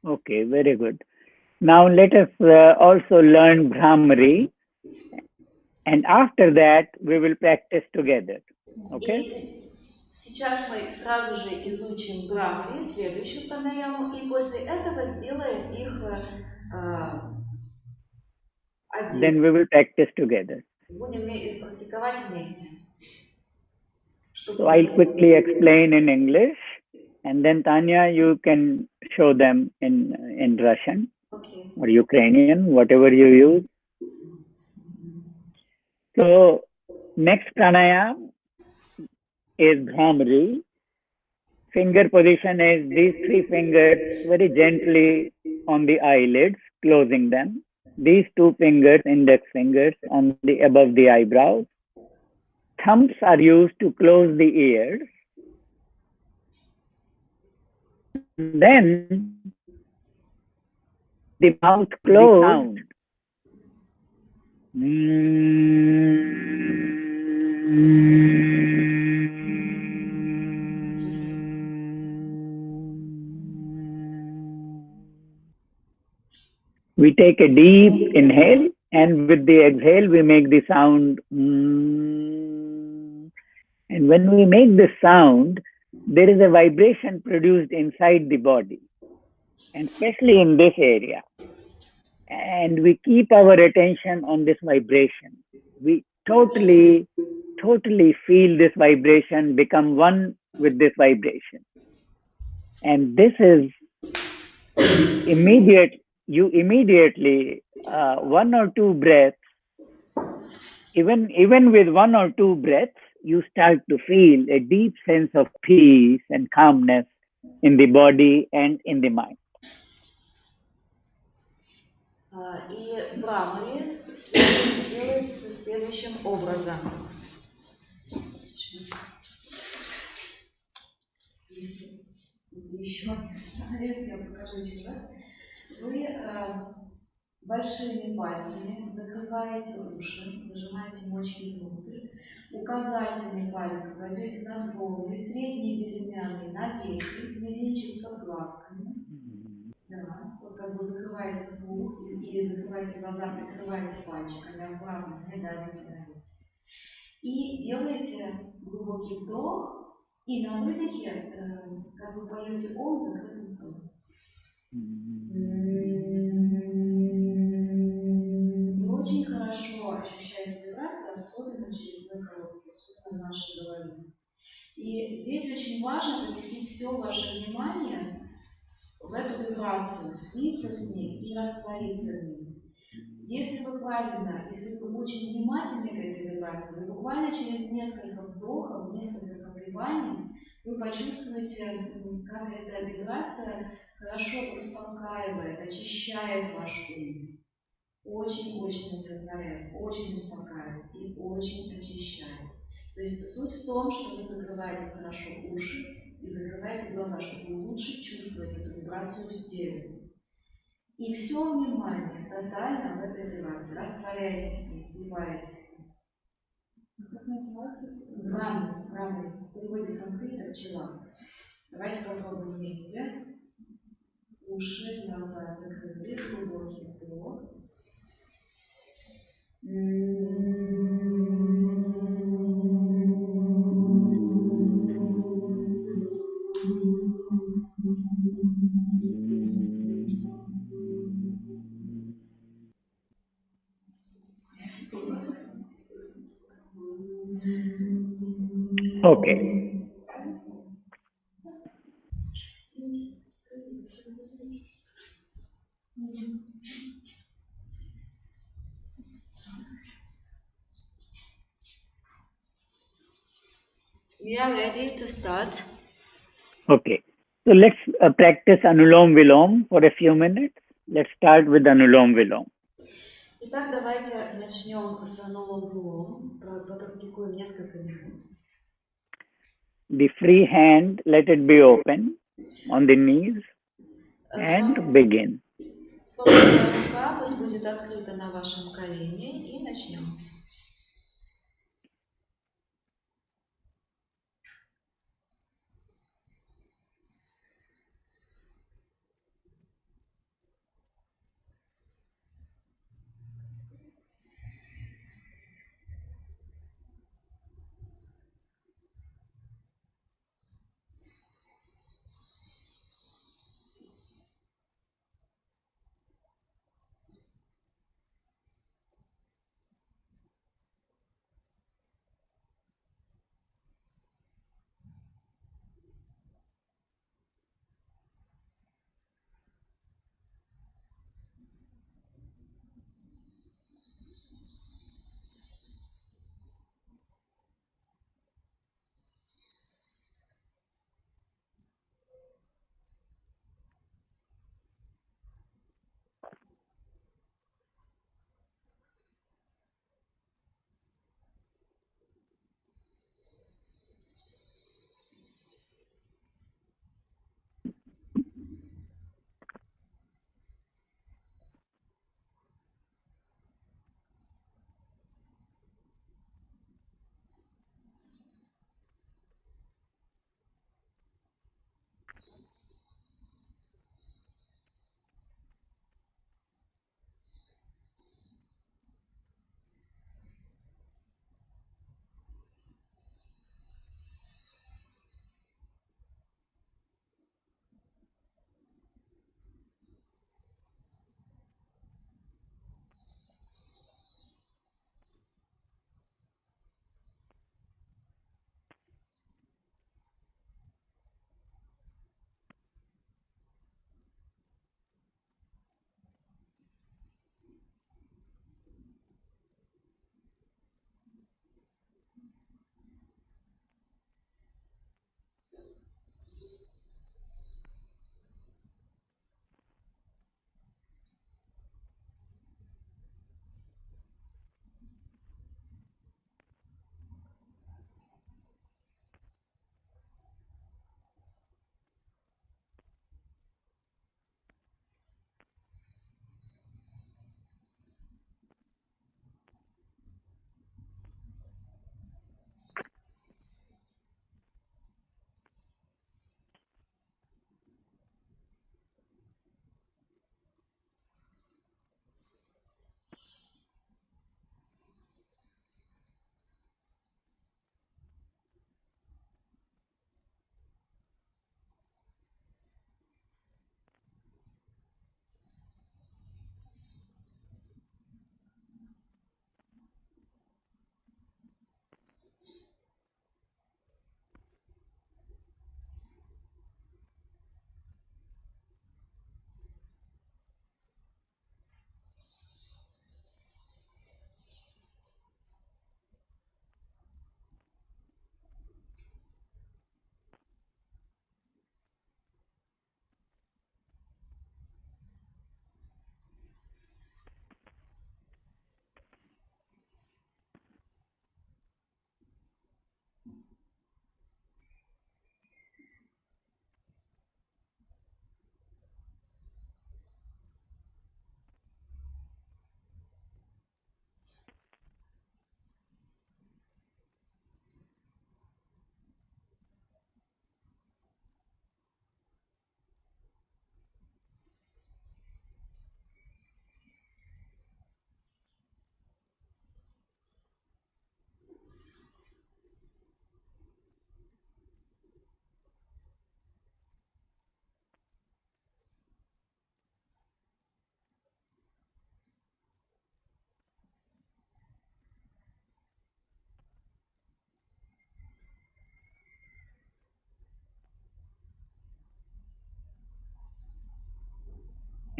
Okay, very good. Now let us also learn Brahmari, and after that we will practice together. Okay? Сейчас мы сразу же изучим Брамари, следующую пранаяму, и после этого сделаем их Then отдельно. we will practice together. Будем практиковать вместе. So I'll quickly explain in English, and then Tanya, you can show them in Russian or Ukrainian, whatever you use. So next pranayam is Bhramari. Finger position is these three fingers very gently on the eyelids, closing them. These two fingers, index fingers, on the above the eyebrows. Thumbs are used to close the ears. And then with the mouth closed, we take a deep inhale, and with the exhale, we make the sound. And when we make this sound, there is a vibration produced inside the body, and especially in this area. And we keep our attention on this vibration. We totally feel this vibration, become one with this vibration. And this is you immediately, one or two breaths, even with one or two breaths, you start to feel a deep sense of peace and calmness in the body and in the mind. И Брамари делается следующим образом. Если еще один я покажу еще раз. Вы большими пальцами закрываете уши, зажимаете мочки внутрь. Указательный палец кладете над бровью, средний безымянный на веки, мизинчик под глазками. Да, вот как бы закрываете слух и закрываете глаза, прикрываете пальчиками, аккуратно, не давите на веки. И делаете глубокий вдох, и на выдохе, как вы поете ом с закрытым ртом. И очень хорошо ощущаете вибрации, особенно черепной коробки, особенно в нашей голове. И здесь очень важно поместить все ваше внимание в эту вибрацию, слиться с ней и раствориться в ней. Если вы правильно, если вы очень внимательны к этой вибрации, вы буквально через несколько вдохов, несколько колебаний, вы почувствуете, как эта вибрация хорошо успокаивает, очищает ваш ум. Очень-очень удовлетворяет, очень успокаивает и очень очищает. То есть суть в том, что вы закрываете хорошо уши и закрываете глаза, чтобы лучше чувствовать эту вибрацию в теле. И все внимание тотально в этой вибрации. Растворяетесь в ней, сливаетесь в ней. Как называется? Брамари. В переводе с санскрита пчела. Давайте попробуем вместе. Уши, глаза закрыты, глубокий вдох. Okay. We are ready to start. Okay. So let's practice Anulom Vilom for a few minutes. Let's start with Anulom Vilom. Итак, давайте начнем с анулом-вилом. Попрактикуем несколько минут. The free hand, let it be open on the knees and begin. Свободная рука пусть будет открыта на вашем колене и начнем.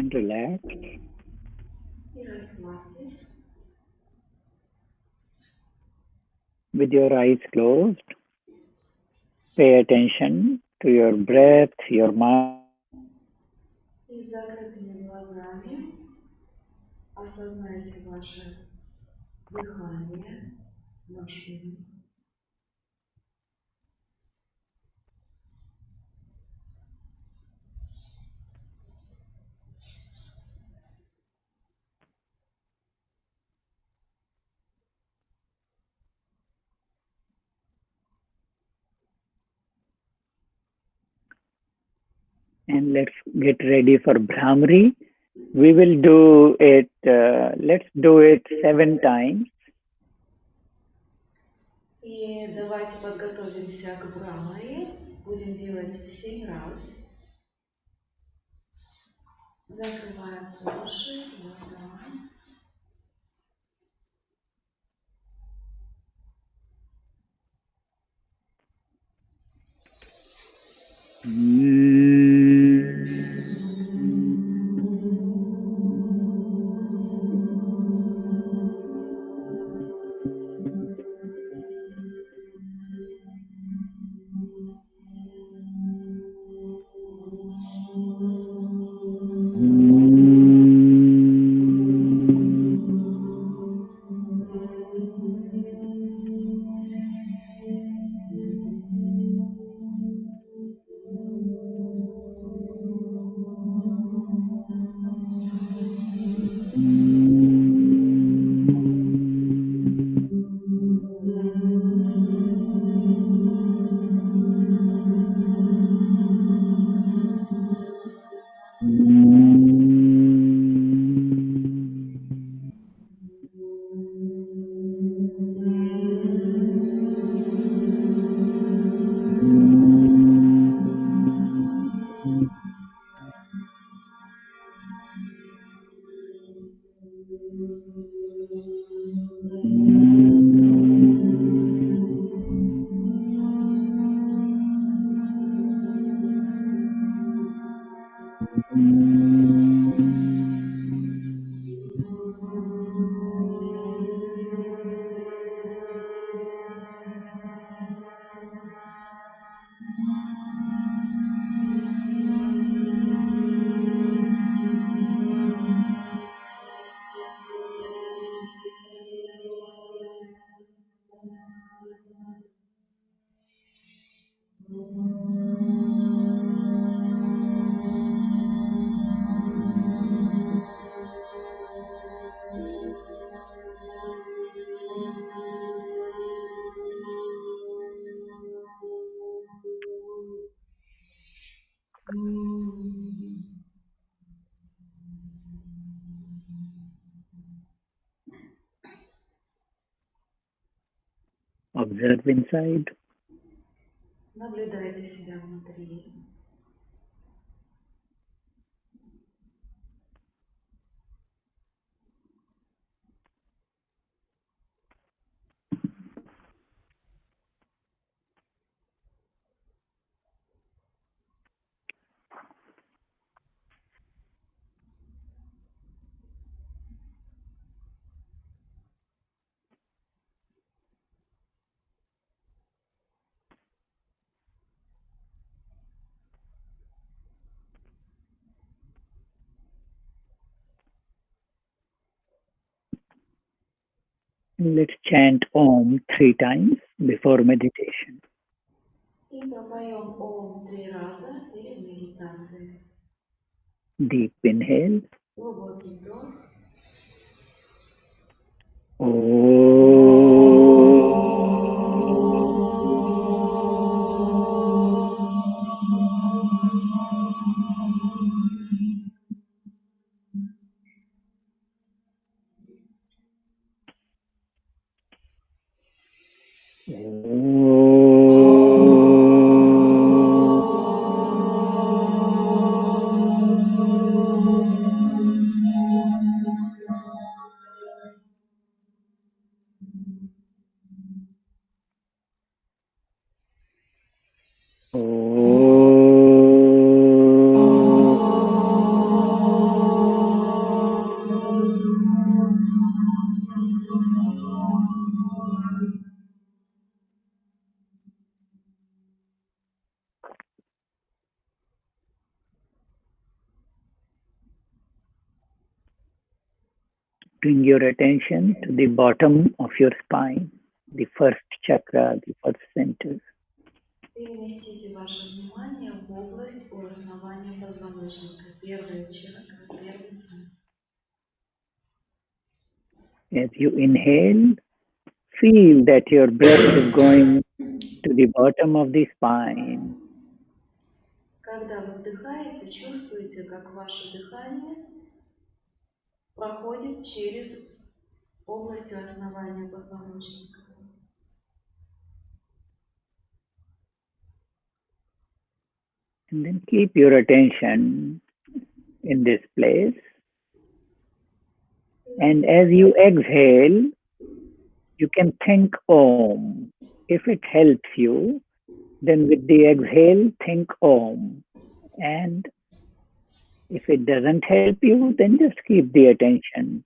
and relax И расслабьтесь. with your eyes closed. Pay attention to your breath, your mind. И с закрытыми глазами осознайте ваше дыхание, ваш ум. And let's get ready for Brahmari. We will do it, let's do it 7 times. И давайте подготовимся к Брамари. Будем делать 7 раз. Закрываем уши, глаза. Observe inside. Наблюдайте себя внутри. Let's chant Om 3 times before meditation. И пропоем Ом 3 раза перед медитацией. Deep inhale. Глубокий вдох. Bring your attention to the bottom of your spine, the first chakra, the first center. Переместите ваше внимание в область у основания позвоночника. Первая чакра, первый центр. As you inhale, feel that your breath is going to the bottom of the spine. Когда вы вдыхаете, чувствуете, как ваше дыхание проходит через область у основания позвоночника. And then keep your attention in this place. And as you exhale, you can think Om. If it helps you, then with the exhale, think Om. And if it doesn't help you, then just keep the attention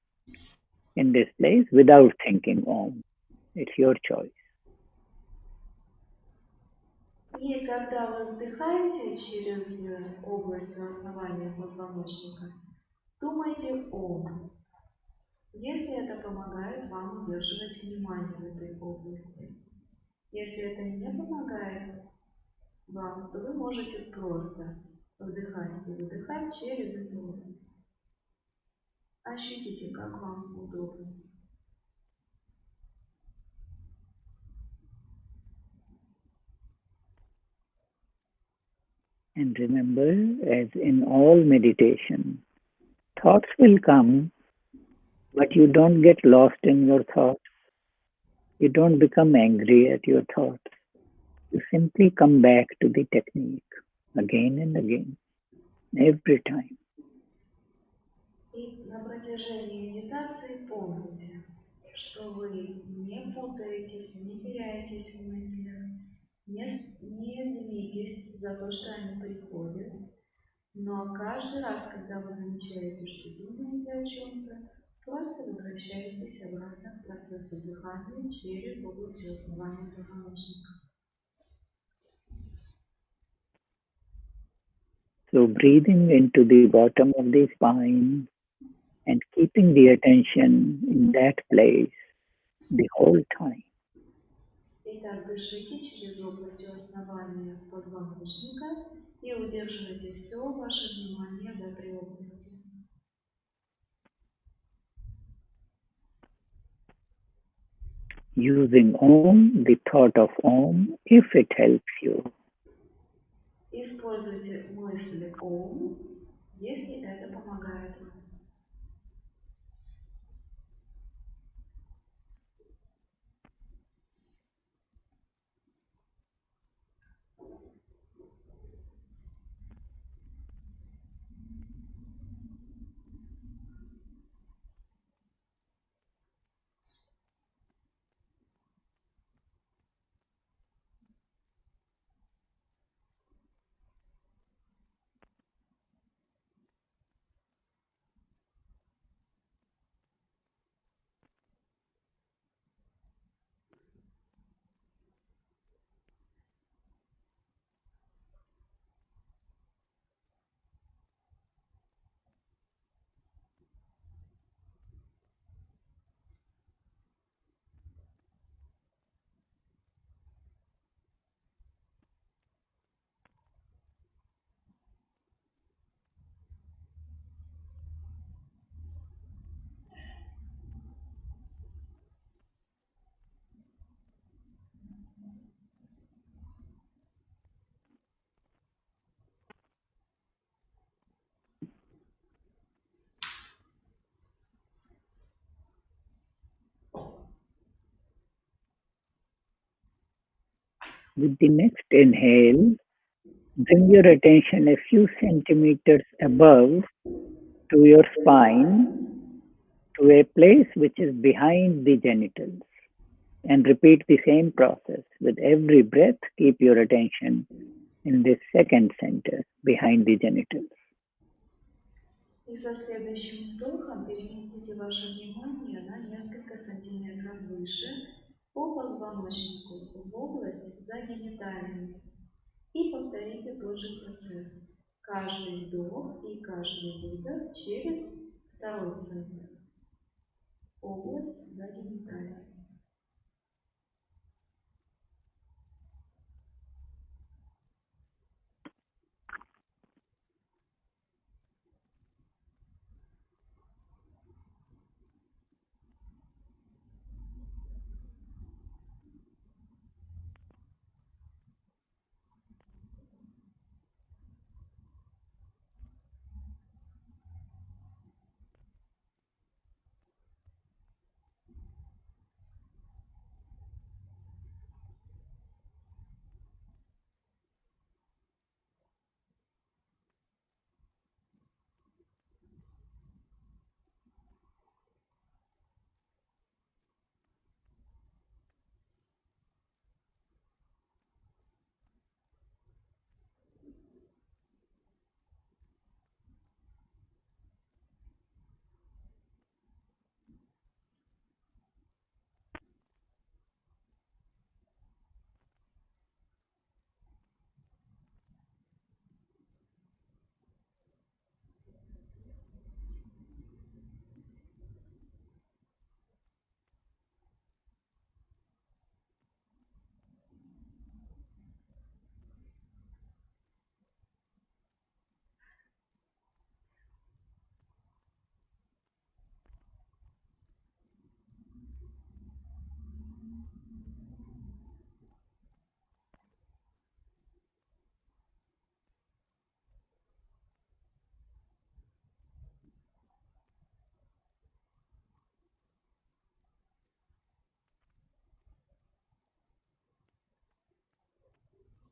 in this place without thinking Om. It's your choice. И когда вы вдыхаете через область у основания позвоночника, думайте Ом. Если это помогает вам удерживать внимание в этой области. Если это не помогает вам, то вы можете просто вдыхать и выдыхать через эту область. Ощутите, как вам удобно. And remember, as in all meditation, thoughts will come, but you don't get lost in your thoughts. You don't become angry at your thoughts. You simply come back to the technique again and again, every time. И на протяжении медитации помните, что вы не путаетесь, не теряетесь в мыслях, не злитесь за то, что они приходят, но каждый раз, когда вы замечаете, что думаете о чем-то, просто возвращаетесь обратно к процессу дыхания через область основания позвоночника. So breathing into the bottom of the spine and keeping the attention in that place the whole time. Итак, дышите через область у основания позвоночника и удерживайте все ваше внимание в этой области. Using Om, the thought of Om, if it helps you. Используйте мысли Ом, если это помогает вам. With the next inhale, bring your attention a few centimeters above to your spine to a place which is behind the genitals. And repeat the same process. With every breath, keep your attention in this second center behind the genitals. И со следующим вдохом переместите ваше внимание на несколько сантиметров выше по позвоночнику в область за гениталиями. И повторите тот же процесс. Каждый вдох и каждый выдох через второй центр. Область за гениталией.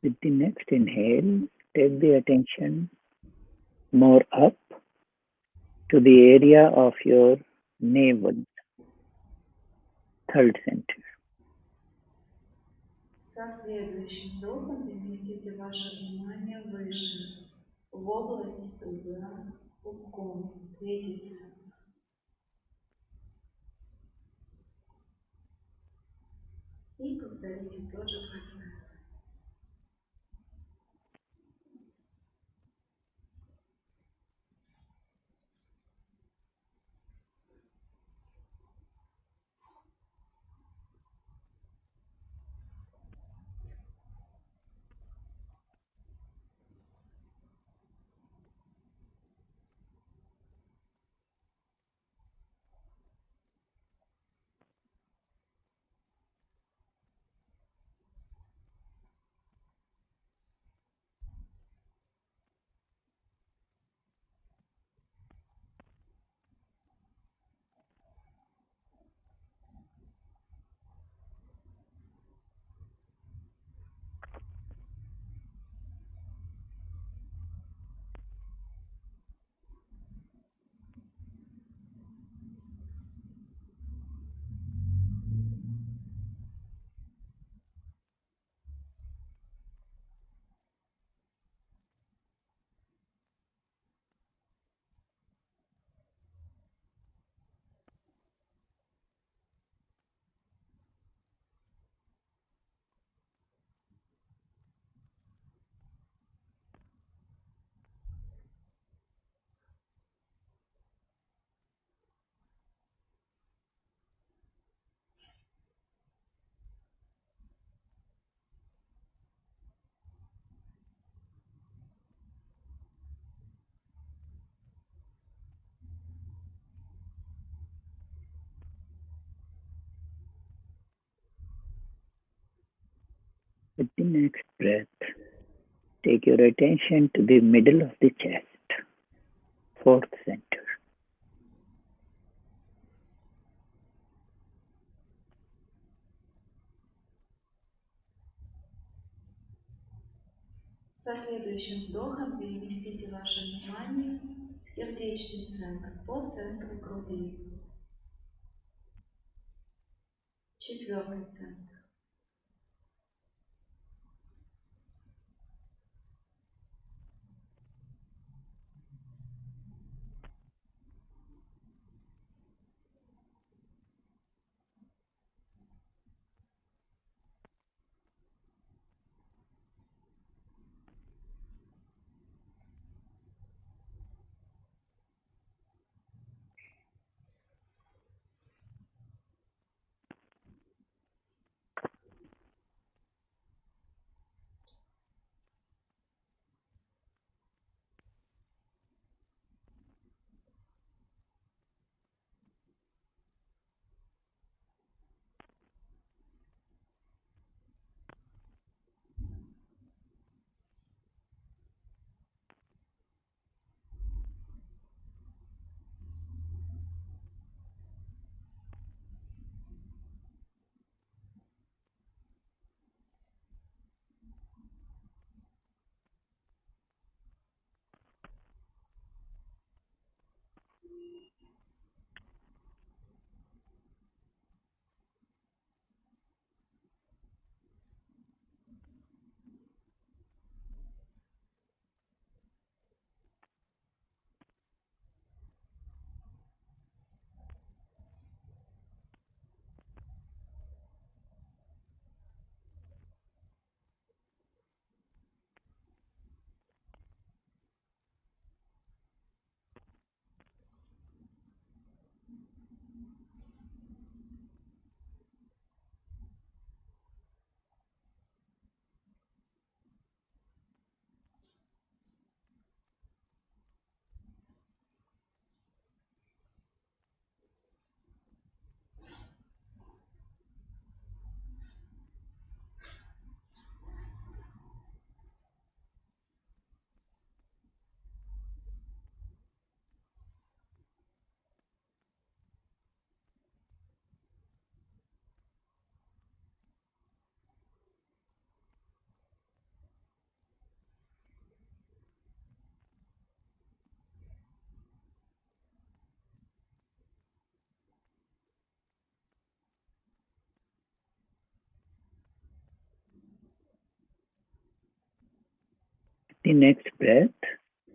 With the next inhale, take the attention more up to the area of your navel, third center. Со следующим вдохом переместите ваше внимание выше, в область пуза, пупком, третий центр. И повторите тот же процесс. With the next breath, take your attention to the middle of the chest, fourth center. Со следующим вдохом переместите ваше внимание в сердечный центр, по центру груди. Четвертый центр. The next breath,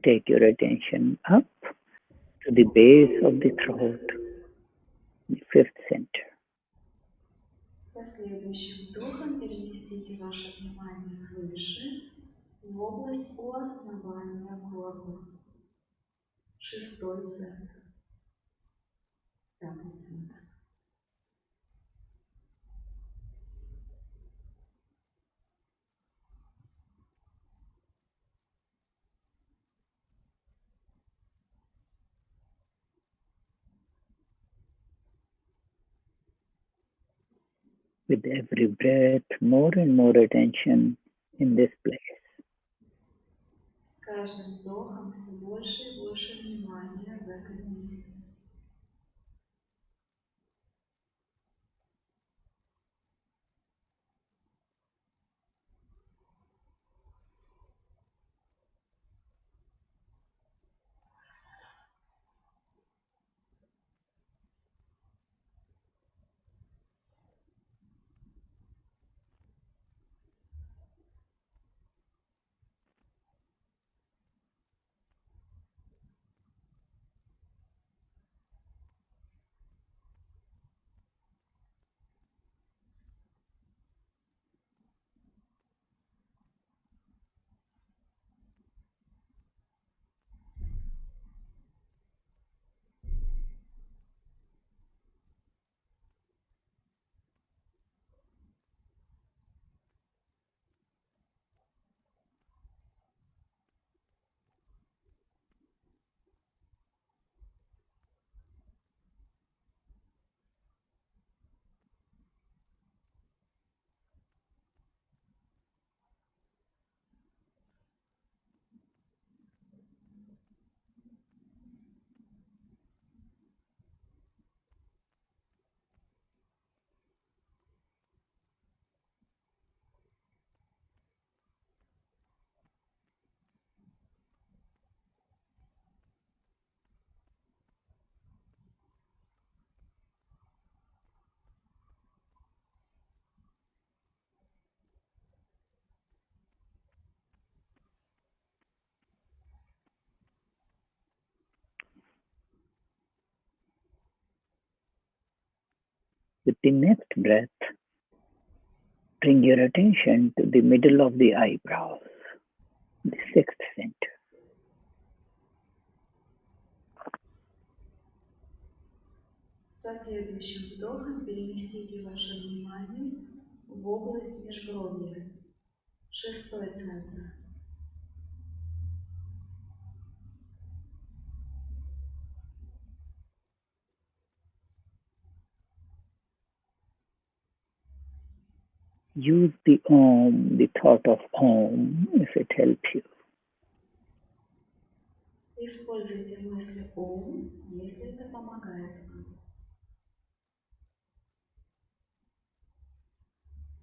take your attention up to the base of the throat, the fifth center. Со следующим вдохом переместите ваше внимание выше, в область у основания горла. Шестой центр, пятый центр. With every breath, more and more attention in this place. Каждым вдохом все больше и больше внимания в этом месте. With the next breath, bring your attention to the middle of the eyebrows, the sixth center. Со следующим вдохом переместите ваше внимание в область межбровья. Шестой центр. Use the thought of Om if it helps you. Используйте мысли Ом, если это помогает вам.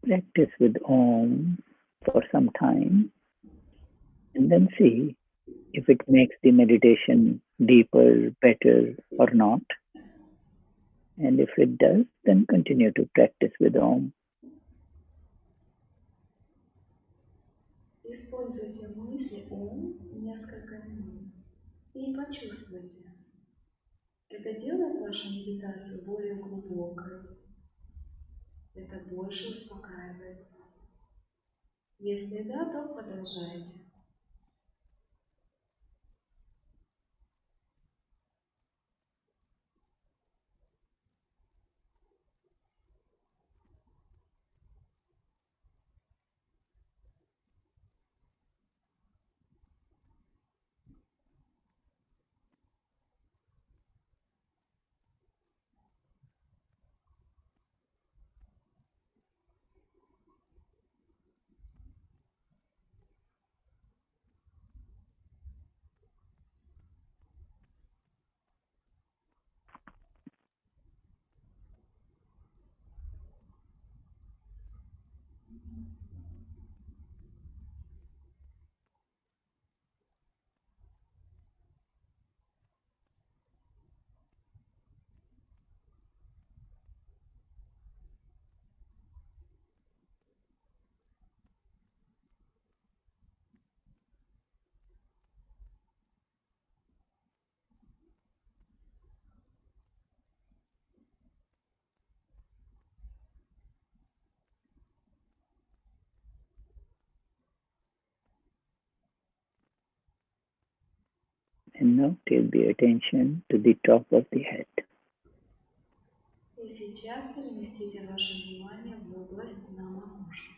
Practice with Om for some time and then see if it makes the meditation deeper, better, or not. And if it does, then continue to practice with Om. Используйте мысли Ом несколько минут и почувствуйте. Это делает вашу медитацию более глубокой. Это больше успокаивает вас. Если да, то продолжайте. And now take the attention to the top of the head. И сейчас переместите ваше внимание в область на макушке.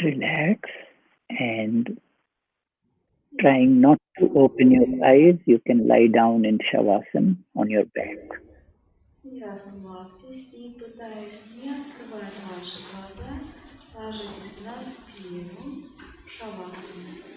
Relax and trying not to open your eyes, you can lie down in Shavasana on your back. И расслабьтесь, и пытаясь не открывать ваши глаза, ложитесь на спину в шавасану.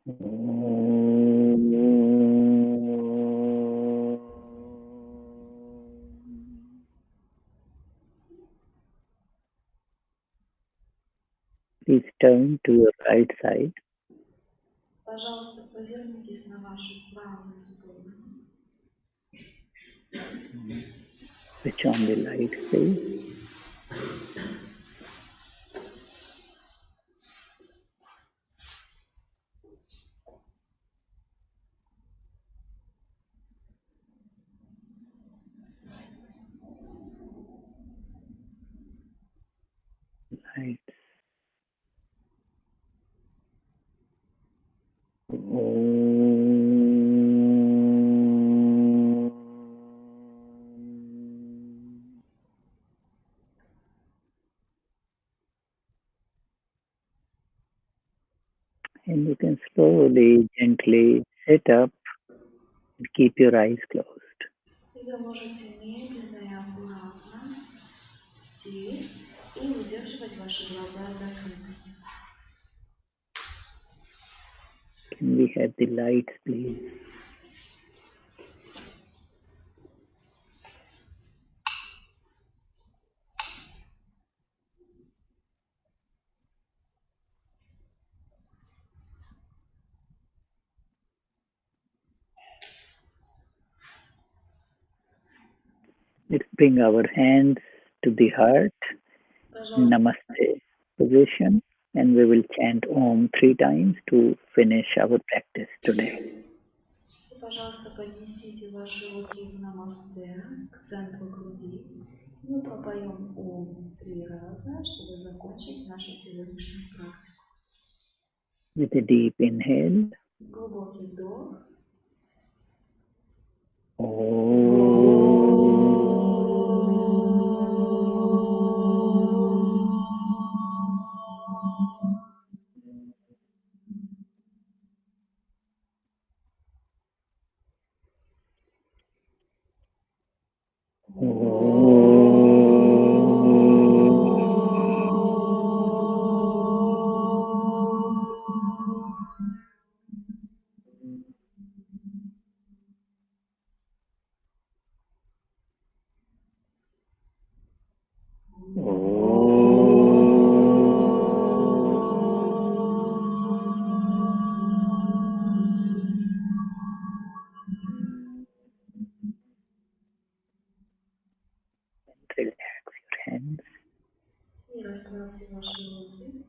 Please turn to your right side. Пожалуйста, повернитесь на вашу правую сторону. Switch on the lights, please. Lights. And you can slowly, gently sit up and keep your eyes closed. И вы можете медленно и аккуратно сесть и удерживать ваши глаза закрытыми. Can we have the lights, please? Let's bring our hands to the heart, Пожалуйста, Namaste position, and we will chant Om 3 times to finish our practice today. пожалуйста, поднесите ваши руки в намасте к центру груди. Мы пропоем Ом 3 раза, чтобы закончить нашу сегодняшнюю практику. With a deep inhale. Глубокий вдох. Relax your hands. И расслабьте ваши руки.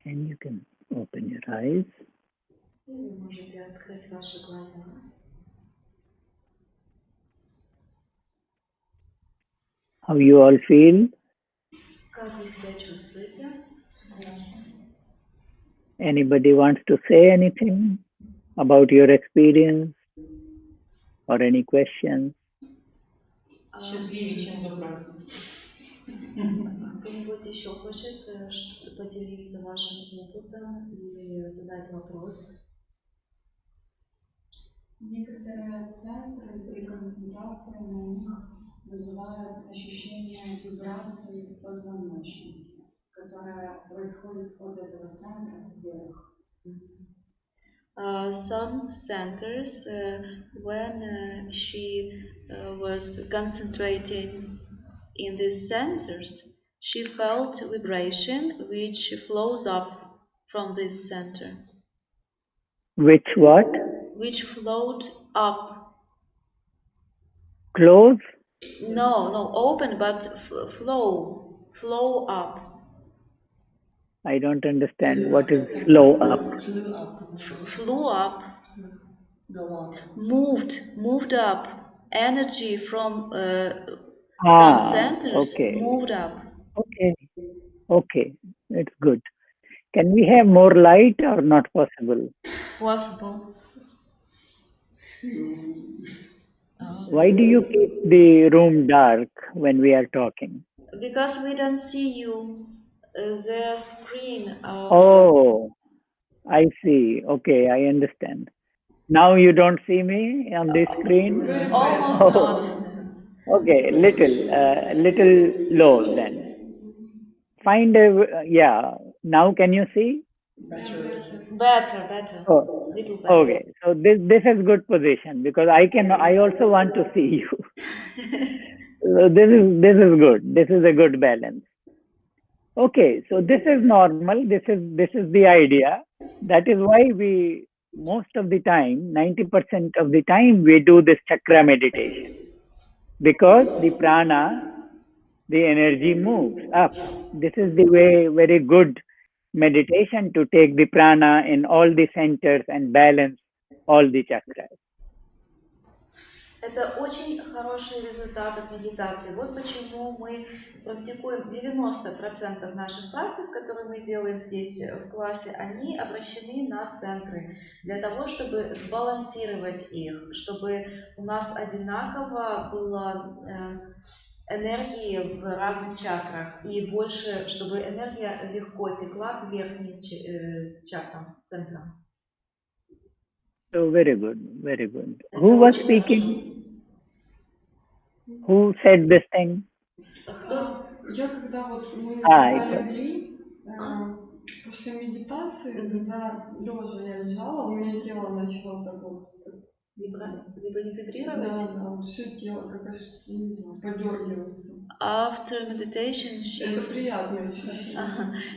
And you can open your eyes. И вы можете открыть ваши глаза. How you all feel? Как вы себя чувствуете? Anybody wants to say anything about your experience or any questions? Счастливее, чем до практики. Кто-нибудь еще хочет поделиться вашим опытом или задать вопрос? Некоторые центры при концентрации на них вызывают ощущение вибрации в позвоночнике, которое происходит от этого центра вверх. Some centers, when she was concentrating in these centers, she felt vibration which flows up from this center. Which what? Which flowed up. Close? No, open, but flow up. I don't understand. What is flow up? Flew up. Go up. Moved up. Energy from some centers moved up. Okay. It's good. Can we have more light or not possible? Possible. Why do you keep the room dark when we are talking? Because we don't see you. The screen of Oh, I see. Okay, I understand. Now you don't see me on the screen? Very bad. almost not. Oh, okay, little low then. Find a, yeah. Now can you see? Yeah, better. Better, better, Oh, little better. okay. So this is good position because I also want to see you. So this is good. This is a good balance. Okay, so this is normal. This is the idea. That is why we most of the time, 90% of the time, we do this chakra meditation because the prana, the energy moves up. This is the way very good meditation to take the prana in all the centers and balance all the chakras. Это очень хороший результат от медитации. Вот почему мы практикуем 90% наших практик, которые мы делаем здесь в классе, они обращены на центры, для того, чтобы сбалансировать их, чтобы у нас одинаково было энергии в разных чакрах и больше, чтобы энергия легко текла к верхним чакрам, центрам. So very good, very good. Это Who was очень хорошо. speaking? Who said this thing? Кто? Я когда вот мы Ah, когда it was. легли, А? после медитации, Мгм. когда лежа я лежала, у меня тело начало так вот, Вибрировать? да, вот все тело, как аж, я не знаю, подергивается. After meditation, Это приятное ощущение.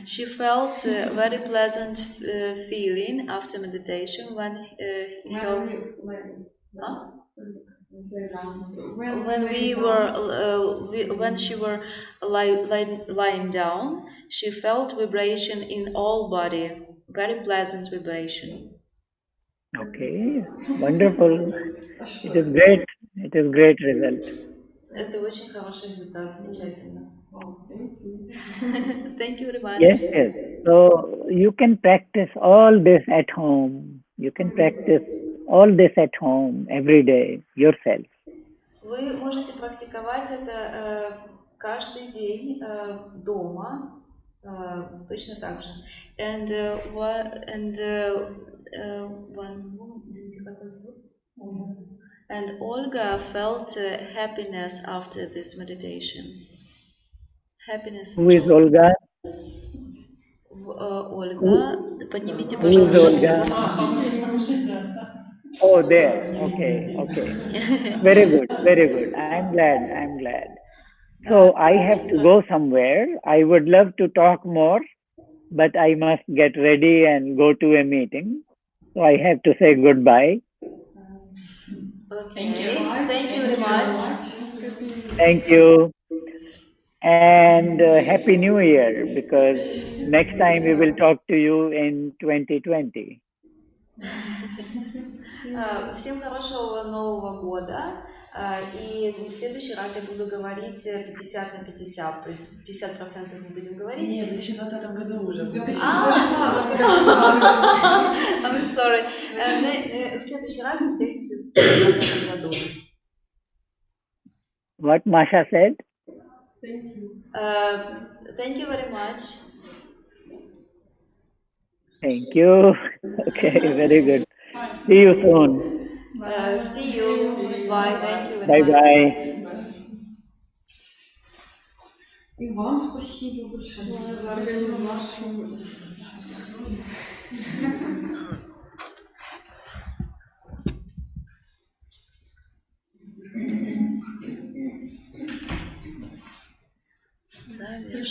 she felt a very pleasant feeling after meditation when Huh? when we were when she were lying down, she felt vibration in all body, very pleasant vibration. Okay, wonderful. А It что is это? great. It is great result. Это очень хороший результат, замечательно. О, thank you. Thank you very much. Yes, yes. So you can practice all this at home. You can practice all this at home every day yourself. Вы можете практиковать это каждый день дома, точно так же. And one woman, извините, как вас зовут? And Olga felt happiness after this meditation. Happiness Who and is joy. Olga? Who, Ольга, поднимите, who is пожалуйста, Olga? руку. Oh, there. Okay, okay. Very good, very good. I'm glad. I'm glad. So I Это have очень to хорошо. go somewhere. I would love to talk more, but I must get ready and go to a meeting. So I have to say goodbye. Okay. Thank you very much. Thank you. And Happy New Year because next time we will talk to you in 2020. Всем хорошего Нового года. И в следующий раз я буду говорить 50/50. То есть 50% мы будем говорить. Нет, в 2020 году уже. В 2020 I'm sorry. В следующий раз мы встретимся в 2020 году. What Masha said? Thank you. Thank you very much. Thank you. Okay, very good. See you soon. See you. Goodbye. Thank you very Bye much. bye. И вам спасибо большое за организацию. Завершить.